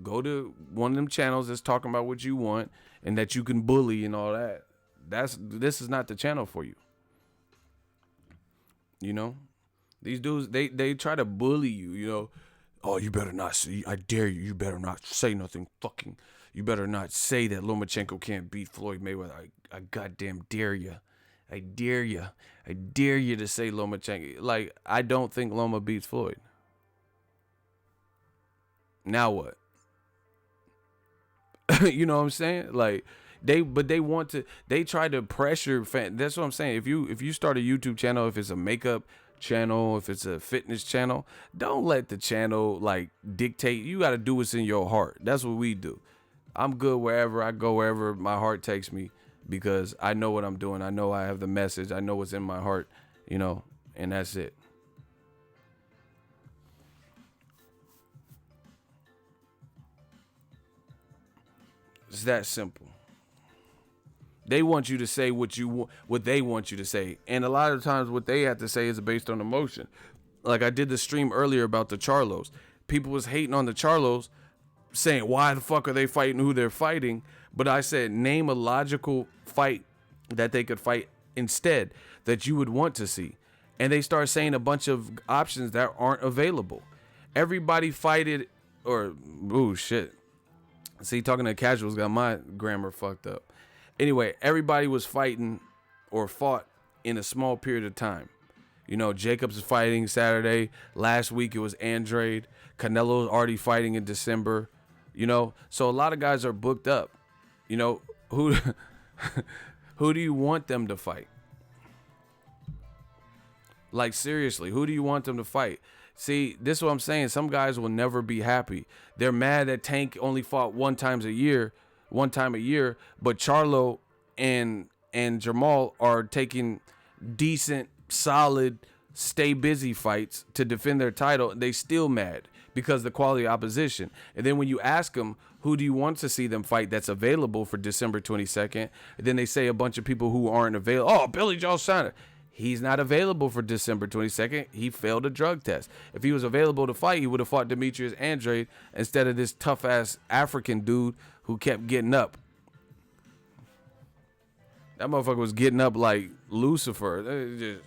[SPEAKER 1] Go to one of them channels that's talking about what you want and that you can bully and all that. This is not the channel for you. You know? These dudes, they try to bully you, you know. Oh, you better not say, I dare you. You better not say nothing fucking. You better not say that Lomachenko can't beat Floyd Mayweather. I goddamn dare you. I dare you. I dare you to say Lomachenko. Like, I don't think Loma beats Floyd. Now what? You know what I'm saying? Like, they try to pressure fans. That's what I'm saying. If you start a YouTube channel, if it's a makeup channel, if it's a fitness channel, don't let the channel like dictate. You got to do what's in your heart. That's what we do. I'm good wherever I go, wherever my heart takes me, because I know what I'm doing. I know I have the message. I know what's in my heart, you know, and that's it. It's that simple. They want you to say what they want you to say. And a lot of times what they have to say is based on emotion. Like I did the stream earlier about the Charlos. People was hating on the Charlos, saying, why the fuck are they fighting who they're fighting? But I said, name a logical fight that they could fight instead that you would want to see. And they start saying a bunch of options that aren't available. Everybody fighted, or, ooh, shit. See, talking to casuals got my grammar fucked up. Anyway, everybody was fighting or fought in a small period of time. You know, Jacobs is fighting Saturday. Last week it was Andrade. Canelo's already fighting in December. You know, so a lot of guys are booked up. You know, who do you want them to fight? Like, seriously, who do you want them to fight? See, this is what I'm saying. Some guys will never be happy. They're mad that Tank only fought one time a year, but Charlo and Jamal are taking decent, solid, stay busy fights to defend their title. They still mad because of the quality of opposition. And then when you ask them, who do you want to see them fight that's available for December 22nd? Then they say a bunch of people who aren't available. Oh, Billy Joe Saunders. He's not available for December 22nd. He failed a drug test. If he was available to fight, he would have fought Demetrius Andrade instead of this tough-ass African dude who kept getting up. That motherfucker was getting up like Lucifer. They just,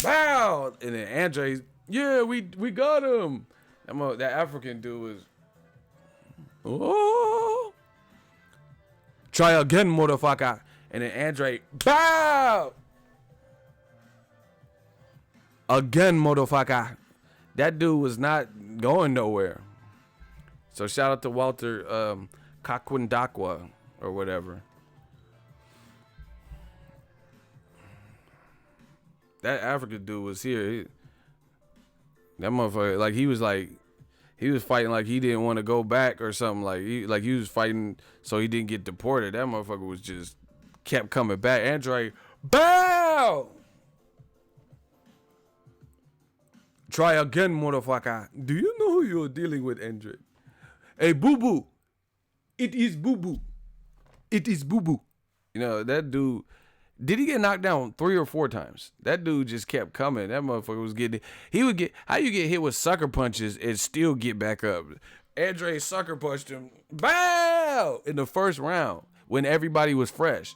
[SPEAKER 1] wow! And then Andrade, yeah, we got him. That African dude was, oh, try again, motherfucker. And then Andrade, bow! again, motherfucker. That dude was not going nowhere. So shout out to Walter Kakwindakwa or whatever. That African dude was here. That motherfucker, he was fighting like he didn't want to go back or something. Like he was fighting so he didn't get deported. That motherfucker was just kept coming back. Andre, bow! Try again, motherfucker. Do you know who you're dealing with, Andre? Hey, boo-boo. It is boo-boo. It is boo-boo. You know, that dude, did he get knocked down 3 or 4 times? That dude just kept coming. That motherfucker was how you get hit with sucker punches and still get back up? Andre sucker punched him, bow, in the first round when everybody was fresh.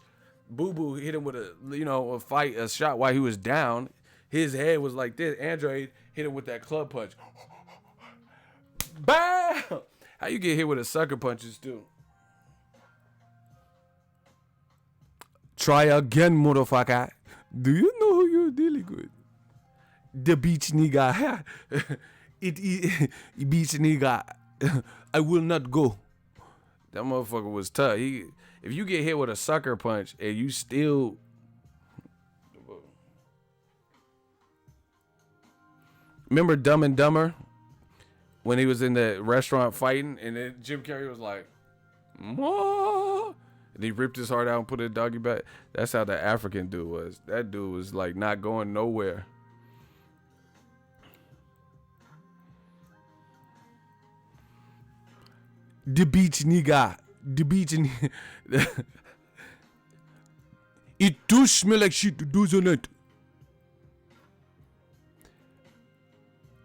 [SPEAKER 1] Boo-boo hit him with a shot while he was down. His head was like this. Andre hit him with that club punch. Bow! How you get hit with a sucker punches too? Try again, motherfucker. Do you know who you're dealing with? The beach nigga. It is beach nigga. I will not go. That motherfucker was tough. If you get hit with a sucker punch and you still... Remember Dumb and Dumber? When he was in the restaurant fighting and then Jim Carrey was like, "Mwah," and he ripped his heart out and put a doggy bag. That's how the African dude was. That dude was like not going nowhere. The beach nigga. The beach nigga. It do smell like shit, doesn't it?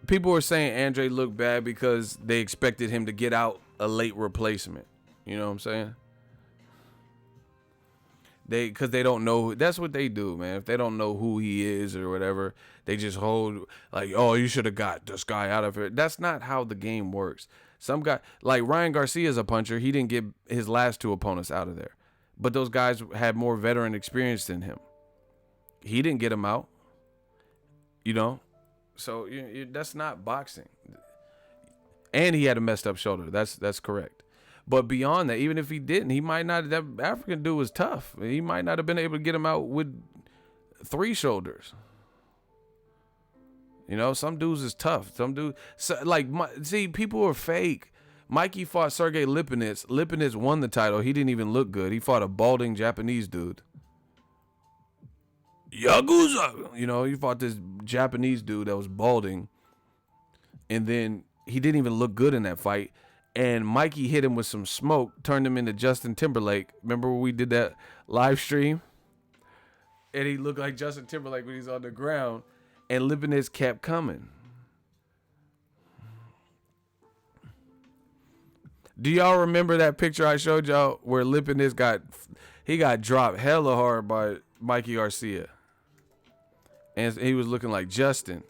[SPEAKER 1] People were saying Andre looked bad because they expected him to get out a late replacement. You know what I'm saying? Because they don't know. That's what they do, man. If they don't know who he is or whatever, they just hold like, oh, you should have got this guy out of it. That's not how the game works. Some guy like Ryan Garcia is a puncher. He didn't get his last 2 opponents out of there, but those guys had more veteran experience than him. He didn't get him out. You know. So that's not boxing. And he had a messed up shoulder. That's correct. But beyond that, even if he didn't, he might not. That African dude was tough. He might not have been able to get him out with 3 shoulders. You know, some dudes is tough. Some dudes, people are fake. Mikey fought Sergey Lipinets. Lipinets won the title. He didn't even look good. He fought a balding Japanese dude. Yakuza, you know, he fought this Japanese dude that was balding, and then he didn't even look good in that fight. And Mikey hit him with some smoke, turned him into Justin Timberlake. Remember when we did that live stream? And he looked like Justin Timberlake when he's on the ground, and Lipinets kept coming. Do y'all remember that picture I showed y'all where Lipinets got dropped hella hard by Mikey Garcia? And he was looking like Justin.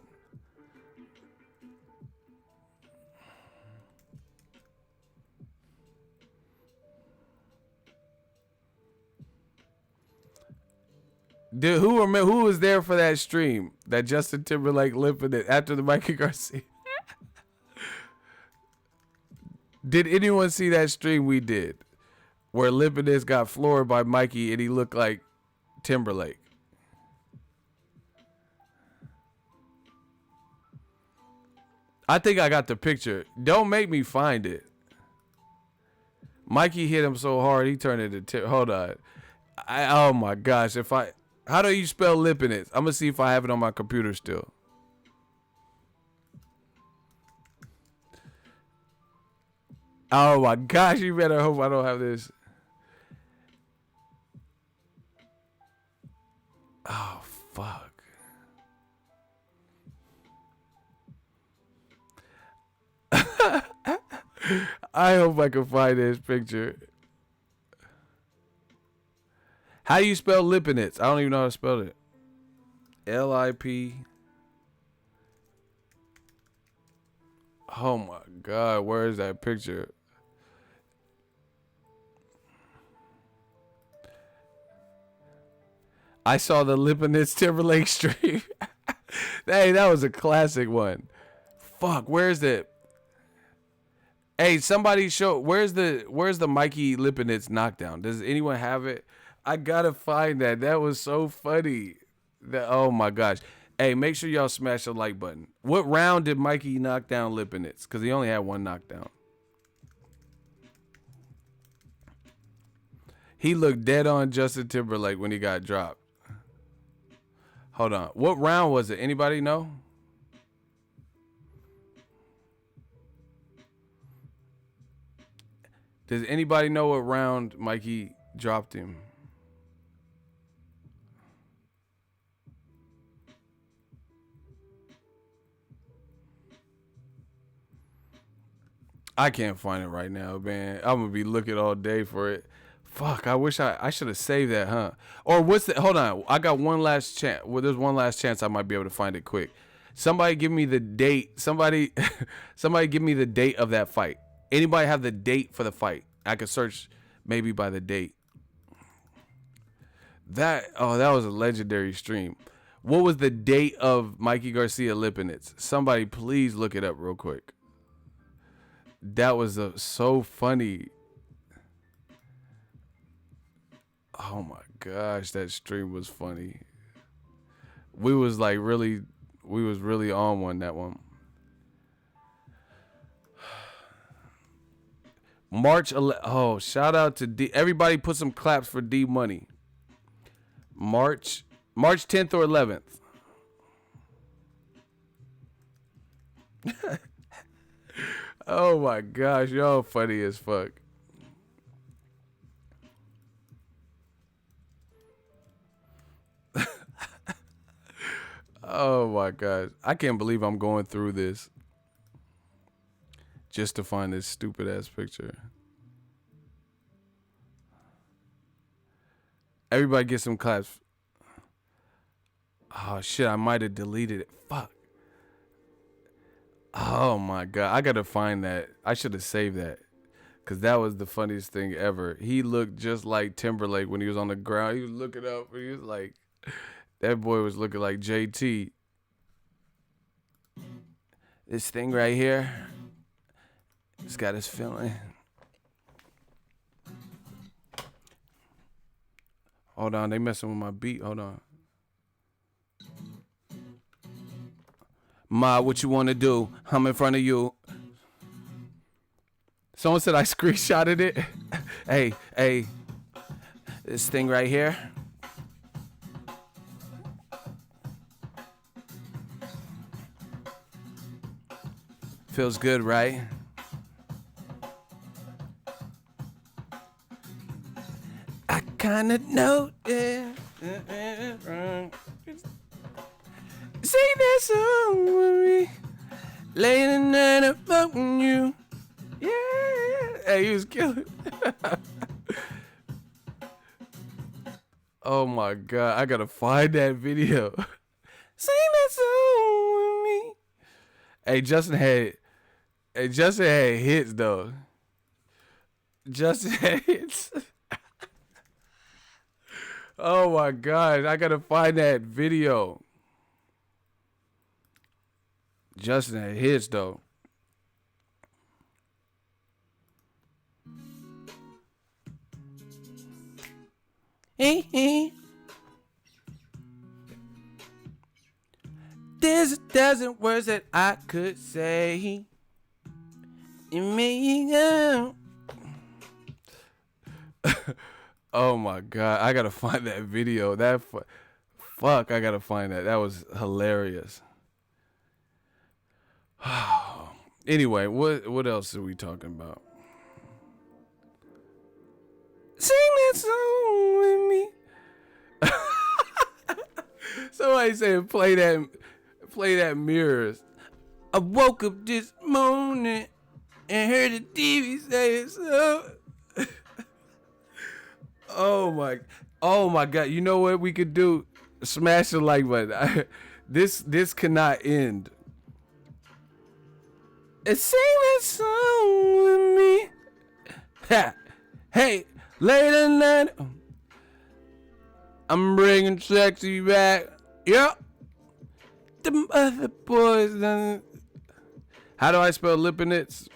[SPEAKER 1] Dude, who was there for that stream? That Justin Timberlake limping it after the Mikey Garcia? Did anyone see that stream we did? Where Lipinets got floored by Mikey and he looked like Timberlake. I think I got the picture. Don't make me find it. Mikey hit him so hard he turned into hold on. Oh my gosh! How do you spell Lipinets? I'm gonna see if I have it on my computer still. Oh my gosh! You better hope I don't have this. Oh fuck. I hope I can find this picture. How do you spell Lipinets? I don't even know how to spell it. L-I-P. Oh my God, where is that picture? I saw the Lipinets Timberlake stream. Hey, that was a classic one. Fuck, where's the? Hey, somebody show. Where's the Mikey Lipinets knockdown? Does anyone have it? I gotta find that. That was so funny. Oh my gosh. Hey, make sure y'all smash the like button. What round did Mikey knock down Lipinets? Because he only had one knockdown. He looked dead on Justin Timberlake when he got dropped. Hold on. What round was it? Anybody know? Does anybody know what round Mikey dropped him? I can't find it right now, man. I'm gonna be looking all day for it. Fuck, I wish I should have saved that, huh? Or what's the? Hold on, I got one last chance. Well, there's one last chance I might be able to find it quick. Somebody give me the date. Somebody give me the date of that fight. Anybody have the date for the fight? I could search maybe by the date. That was a legendary stream. What was the date of Mikey Garcia Lipinets? Somebody please look it up real quick. That was so funny. Oh my gosh, that stream was funny. We was really on one that one. March 11. Oh, shout out to D. Everybody put some claps for D Money. March 10th or 11th. Oh my gosh, y'all funny as fuck. Oh my gosh. I can't believe I'm going through this just to find this stupid ass picture. Everybody get some claps. Oh shit, I might have deleted it. Fuck. Oh my god, I gotta find that. I should have saved that. Cause that was the funniest thing ever. He looked just like Timberlake when he was on the ground. He was looking up and he was like, that boy was looking like JT. This thing right here, it's got us feeling. Hold on, they messing with my beat. Hold on. Ma, what you want to do? I'm in front of you. Someone said I screenshotted it. Hey, this thing right here. Feels good, right? I kind of know it. Sing that song with me. Late at night I'm fucking you. Yeah. Hey, he was killing. Oh my god, I gotta find that video. Sing that song with me. Hey, Justin had hits though. Justin had hits. Oh my god, I gotta find that video. Justin had hits though. There's a dozen words that I could say. You make go. Oh my god, I gotta find that video. Fuck, I gotta find that. That was hilarious. Anyway, what else are we talking about? Sing that song with me. Somebody said play that Mirrors. I woke up this morning and heard the TV say so. Oh my god. You know what we could do? Smash the like button. This cannot end. And sing that song with me. Ha. Hey, late at night, I'm bringing sexy back. Yep. The other boys done. How do I spell Lipinets?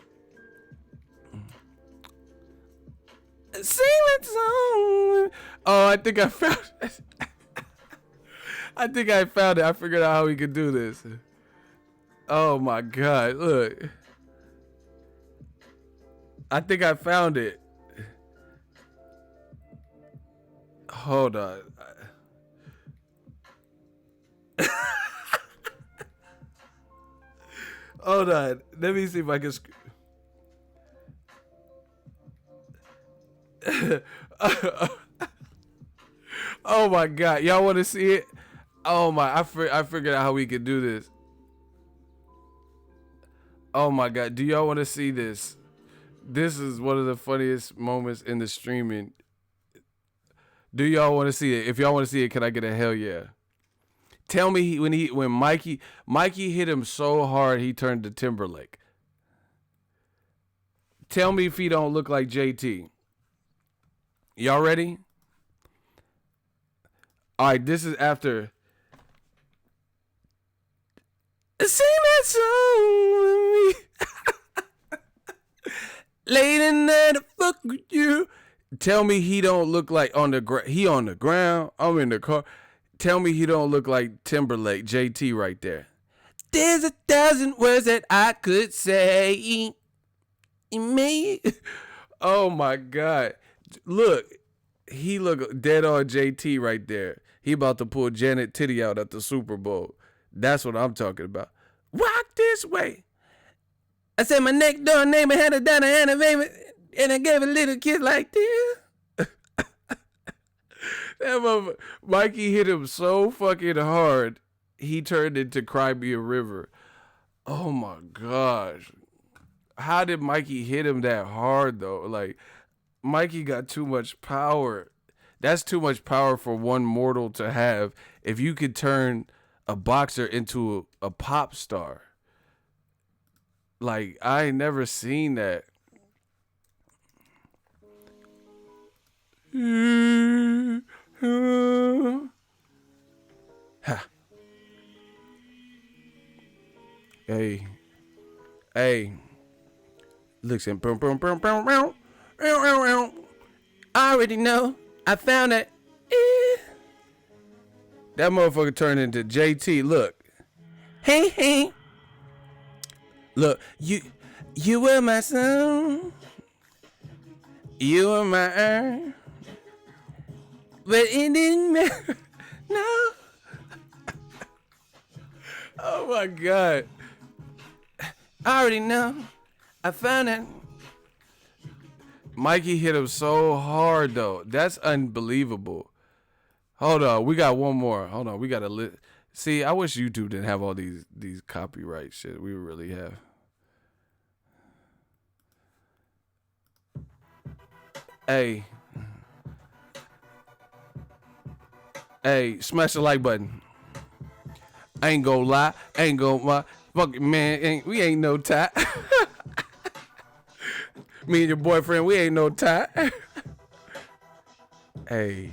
[SPEAKER 1] Sing that song. Oh, I think I found it. I think I found it. I figured out how we could do this. Oh my God, look. I think I found it. Hold on. Hold on. Let me see if I can. Oh my God. Y'all want to see it? Oh my. I figured out how we could do this. Oh my God. Do y'all want to see this? This is one of the funniest moments in the streaming. Do y'all want to see it? If y'all want to see it, can I get a hell yeah? Tell me when Mikey hit him so hard he turned to Timberlake. Tell me if he don't look like JT. Y'all ready? All right, this is after. Sing that song with me. Late at night to fuck with you. Tell me he don't look like he on the ground. I'm in the car. Tell me he don't look like Timberlake, JT right there. There's 1,000 words that I could say. Me. Oh my God. Look, he look dead on JT right there. He about to pull Janet Titty out at the Super Bowl. That's what I'm talking about. Walk this way. I said my next door neighbor had a daughter and a baby, and I gave a little kid like this. That motherfucker, Mikey hit him so fucking hard, he turned into Cry Me a River. Oh my gosh. How did Mikey hit him that hard though? Like, Mikey got too much power. That's too much power for one mortal to have. If you could turn a boxer into a pop star. Like, I ain't never seen that. Ha. Hey. Listen. I already know. I found it. That motherfucker turned into JT. Look. Hey. Look, you were my son. You were my earn. But it didn't matter. No. Oh my God. I already know. I found it. Mikey hit him so hard though. That's unbelievable. Hold on, we got one more. Hold on, we got a See, I wish YouTube didn't have all these copyright shit. We really have. Hey, smash the like button. I ain't gonna lie. Fuck it, man. We ain't no tie. Me and your boyfriend, we ain't no tie. Hey.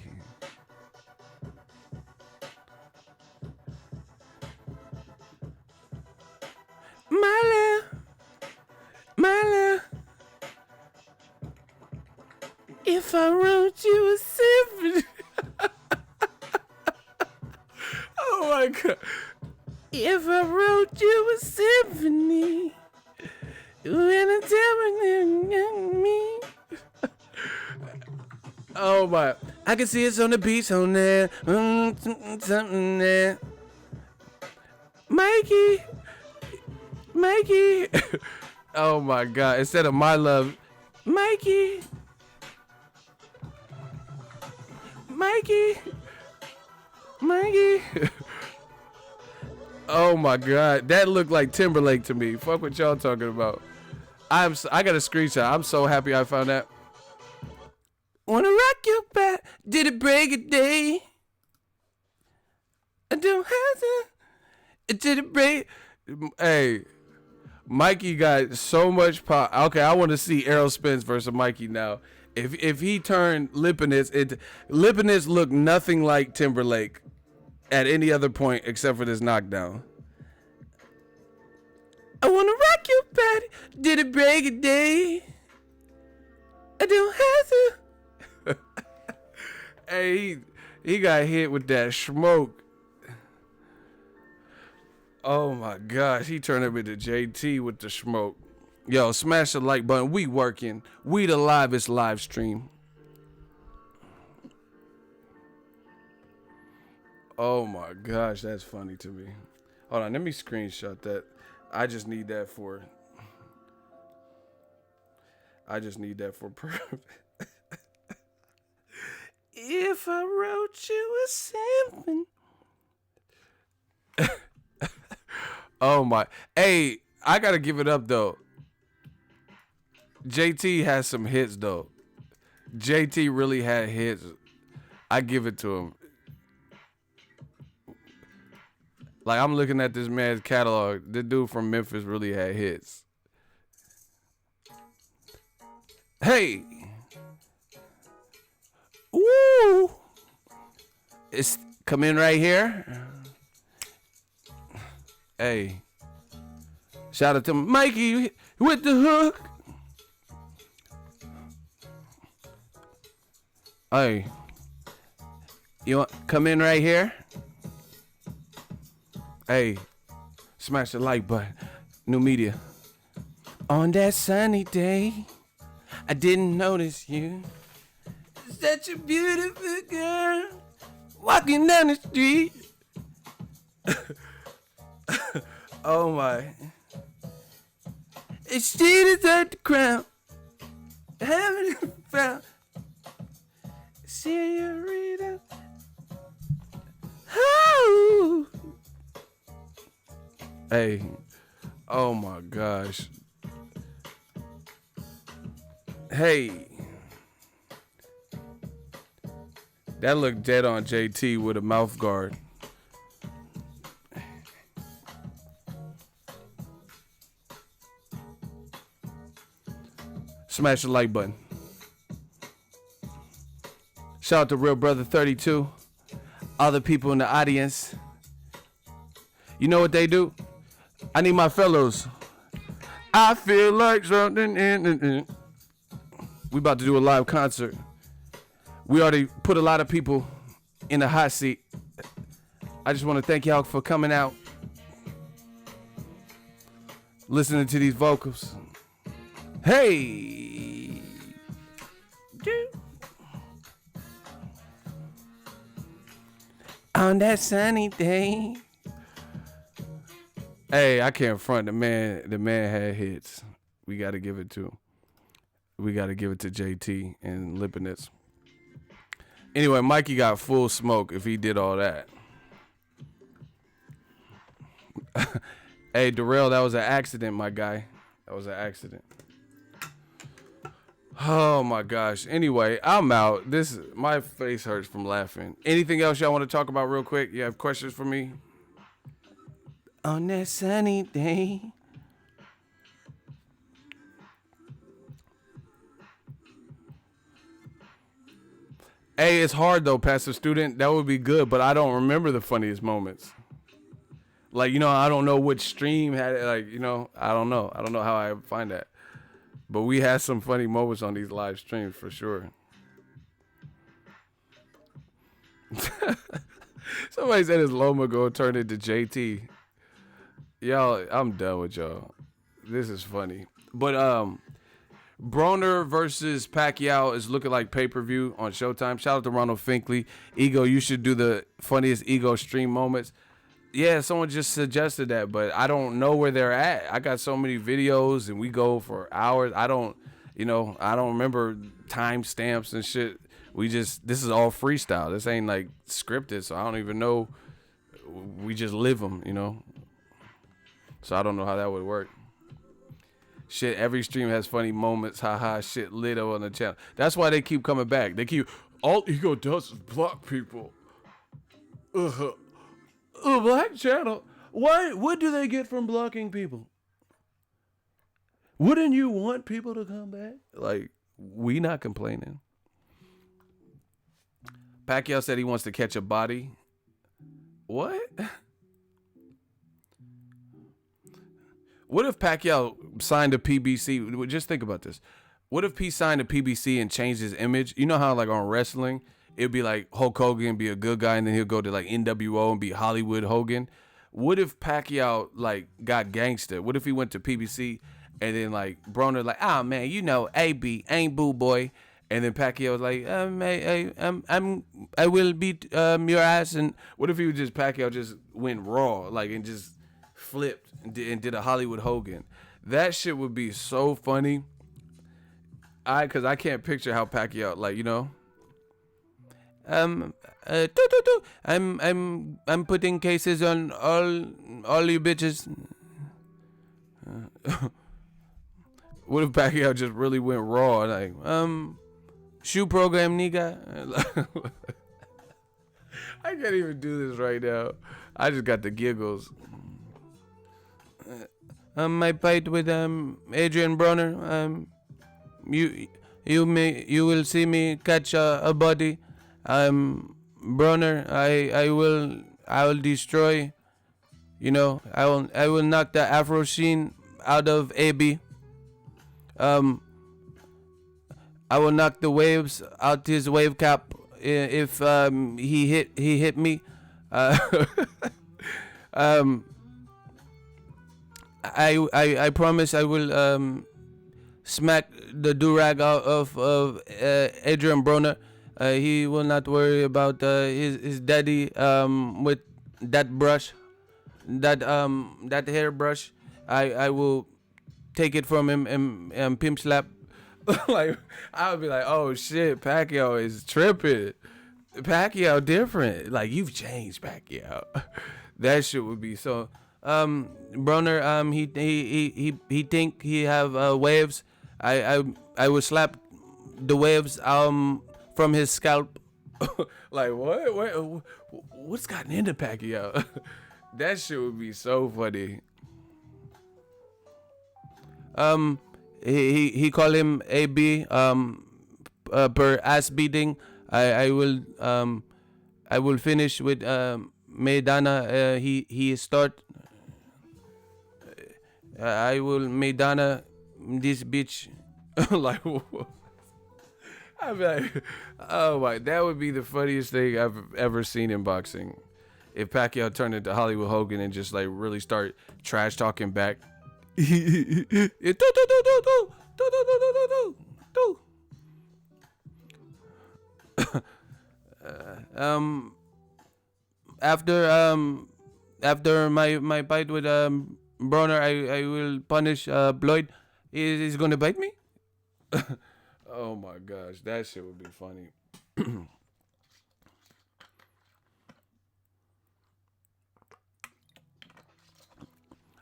[SPEAKER 1] My love. If I wrote you a symphony. Oh my God. If I wrote you a symphony. When me. Oh my. I can see it's on the beach on there. Something there. Mikey. Oh my God. Instead of my love. Mikey. Oh my God. That looked like Timberlake to me. Fuck what y'all talking about. I got a screenshot. I'm so happy I found that. Wanna rock your back, did it break a day? I don't have to. It did it break. Hey, Mikey got so much power. Okay, I want to see Errol Spence versus Mikey now. If he turned Lipinets, Lipinets looked nothing like Timberlake at any other point except for this knockdown. I wanna rock your body. Did it break a day? I don't have to. Hey, he got hit with that smoke. Oh my gosh, he turned up into JT with the smoke. Yo, smash the like button. We working. We the livest live stream. Oh my gosh, that's funny to me. Hold on, let me screenshot that. I just need that for proof. If I wrote you a symphony. Oh my. Hey, I gotta give it up though. JT has some hits though. JT really had hits. I give it to him. Like, I'm looking at this man's catalog. This dude from Memphis really had hits. Hey. Woo. It's come in right here. Hey. Shout out to Mikey with the hook. Hey. You want come in right here? Hey, smash the like button. New media. On that sunny day, I didn't notice you. Such a beautiful girl walking down the street. Oh my. And she deserved the crown. Haven't found Senorita. Oh. Hey, oh my gosh. Hey, that looked dead on JT with a mouth guard. Smash the like button. Shout out to Real Brother 32. Other people in the audience. You know what they do? I need my fellows. I feel like something in. We about to do a live concert. We already put a lot of people in the hot seat. I just want to thank y'all for coming out, listening to these vocals. Hey. On that sunny day. Hey, I can't front the man. The man had hits. We got to give it to him. We got to give it to JT and Lipinets. Anyway, Mikey got full smoke if he did all that. Hey, Darrell, that was an accident, my guy. That was an accident. Oh my gosh. Anyway, I'm out. My face hurts from laughing. Anything else y'all want to talk about real quick? You have questions for me? On that sunny day. Hey, it's hard though, passive student. That would be good, but I don't remember the funniest moments. Like, I don't know which stream had it. Like, I don't know. I don't know how I find that. But we had some funny moments on these live streams for sure. Somebody said his Loma go turn into JT. Y'all, I'm done with y'all. This is funny. But Broner versus Pacquiao is looking like pay-per-view on Showtime. Shout out to Ronald Finkley. Ego, you should do the funniest Ego stream moments. Yeah, someone just suggested that, but I don't know where they're at. I got so many videos and we go for hours. I don't remember timestamps and shit. This is all freestyle. This ain't like scripted, so I don't even know. We just live them, So I don't know how that would work. Shit, every stream has funny moments. Haha, shit lit on the channel. That's why they keep coming back. All Ego does is block people. A black channel? Why? What do they get from blocking people? Wouldn't you want people to come back? Like, we not complaining. Pacquiao said he wants to catch a body. What? What if Pacquiao signed a PBC? Just think about this. What if he signed a PBC and changed his image? You know how like on wrestling, it'd be like Hulk Hogan be a good guy, and then he'll go to like NWO and be Hollywood Hogan. What if Pacquiao like got gangster? What if he went to PBC and then like Broner like, ah man, you know, AB ain't boo boy, and then Pacquiao was like, I will beat your ass. And what if he was just Pacquiao just went raw like and just flipped and did a Hollywood Hogan? That shit would be so funny. Cause I can't picture how Pacquiao like, you know. I'm putting cases on all you bitches. What if Pacquiao just really went raw? Like, shoe program, nigga. I can't even do this right now. I just got the giggles. My fight with Adrian Broner. You will see me catch a body. Broner, I will destroy. You know, I will knock the Afro Sheen out of AB. I will knock the waves out his wave cap if he hit me. I promise I will smack the durag out of Adrian Broner. He will not worry about his daddy with that brush, that hairbrush. I will take it from him and pimp slap. Like I would be like, oh shit, Pacquiao is tripping. Pacquiao different. Like you've changed, Pacquiao. That shit would be so. Broner, he think he have waves. I would slap the waves from his scalp. Like what's gotten into Pacquiao? That shit would be so funny. He call him AB per ass beating. I will finish with Maidana. He start. I will Maidana this bitch. Like I'd be like, oh my, that would be the funniest thing I've ever seen in boxing. If Pacquiao turned into Hollywood Hogan and just like really start trash talking back. After my fight with Broner, I will punish Floyd. He's gonna bite me. Oh my gosh, that shit would be funny.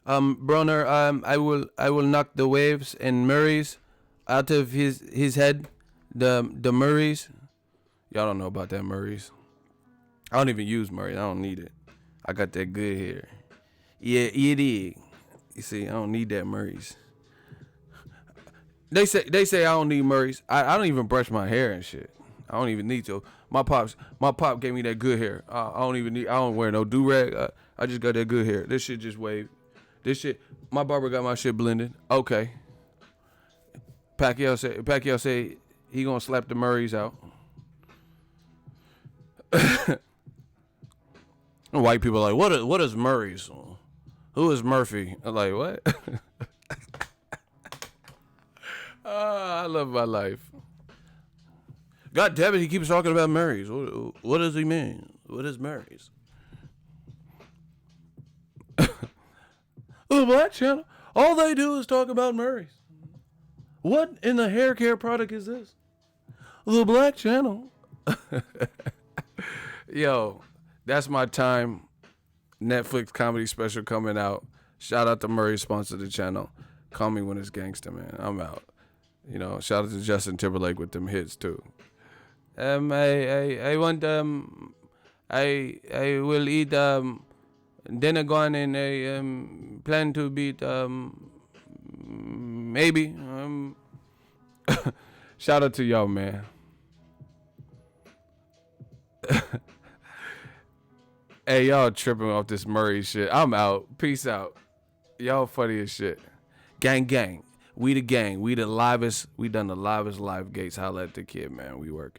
[SPEAKER 1] Broner, I will knock the waves and Murrays out of his head. The Murrays. Y'all don't know about that Murrays. I don't even use Murray. I don't need it. I got that good hair. Yeah, it is. You see, I don't need that Murrays. They say I don't need Murrays. I don't even brush my hair and shit. I don't even need to. My pop gave me that good hair. I don't wear no do-rag. I just got that good hair. This shit just wave. This shit, my barber got my shit blended. Okay. Pacquiao say he gonna slap the Murrays out. White people are like, what is Murray's? Who is Murphy? I'm like, what? I love my life. God damn it, he keeps talking about Murray's. What does he mean? What is Murray's? The Black Channel, all they do is talk about Murray's. What in the hair care product is this? The Black Channel. Yo, that's my time. Netflix comedy special coming out. Shout out to Murray, sponsor the channel. Call me when it's gangster, man. I'm out. You know, shout out to Justin Timberlake with them hits too. I will eat Denagon and I plan to beat maybe shout out to y'all, man. Hey, y'all tripping off this Murray shit. I'm out. Peace out. Y'all funny as shit. Gang, gang. We the gang. We the livest. We done the livest live gates. Holla at the kid, man. We working.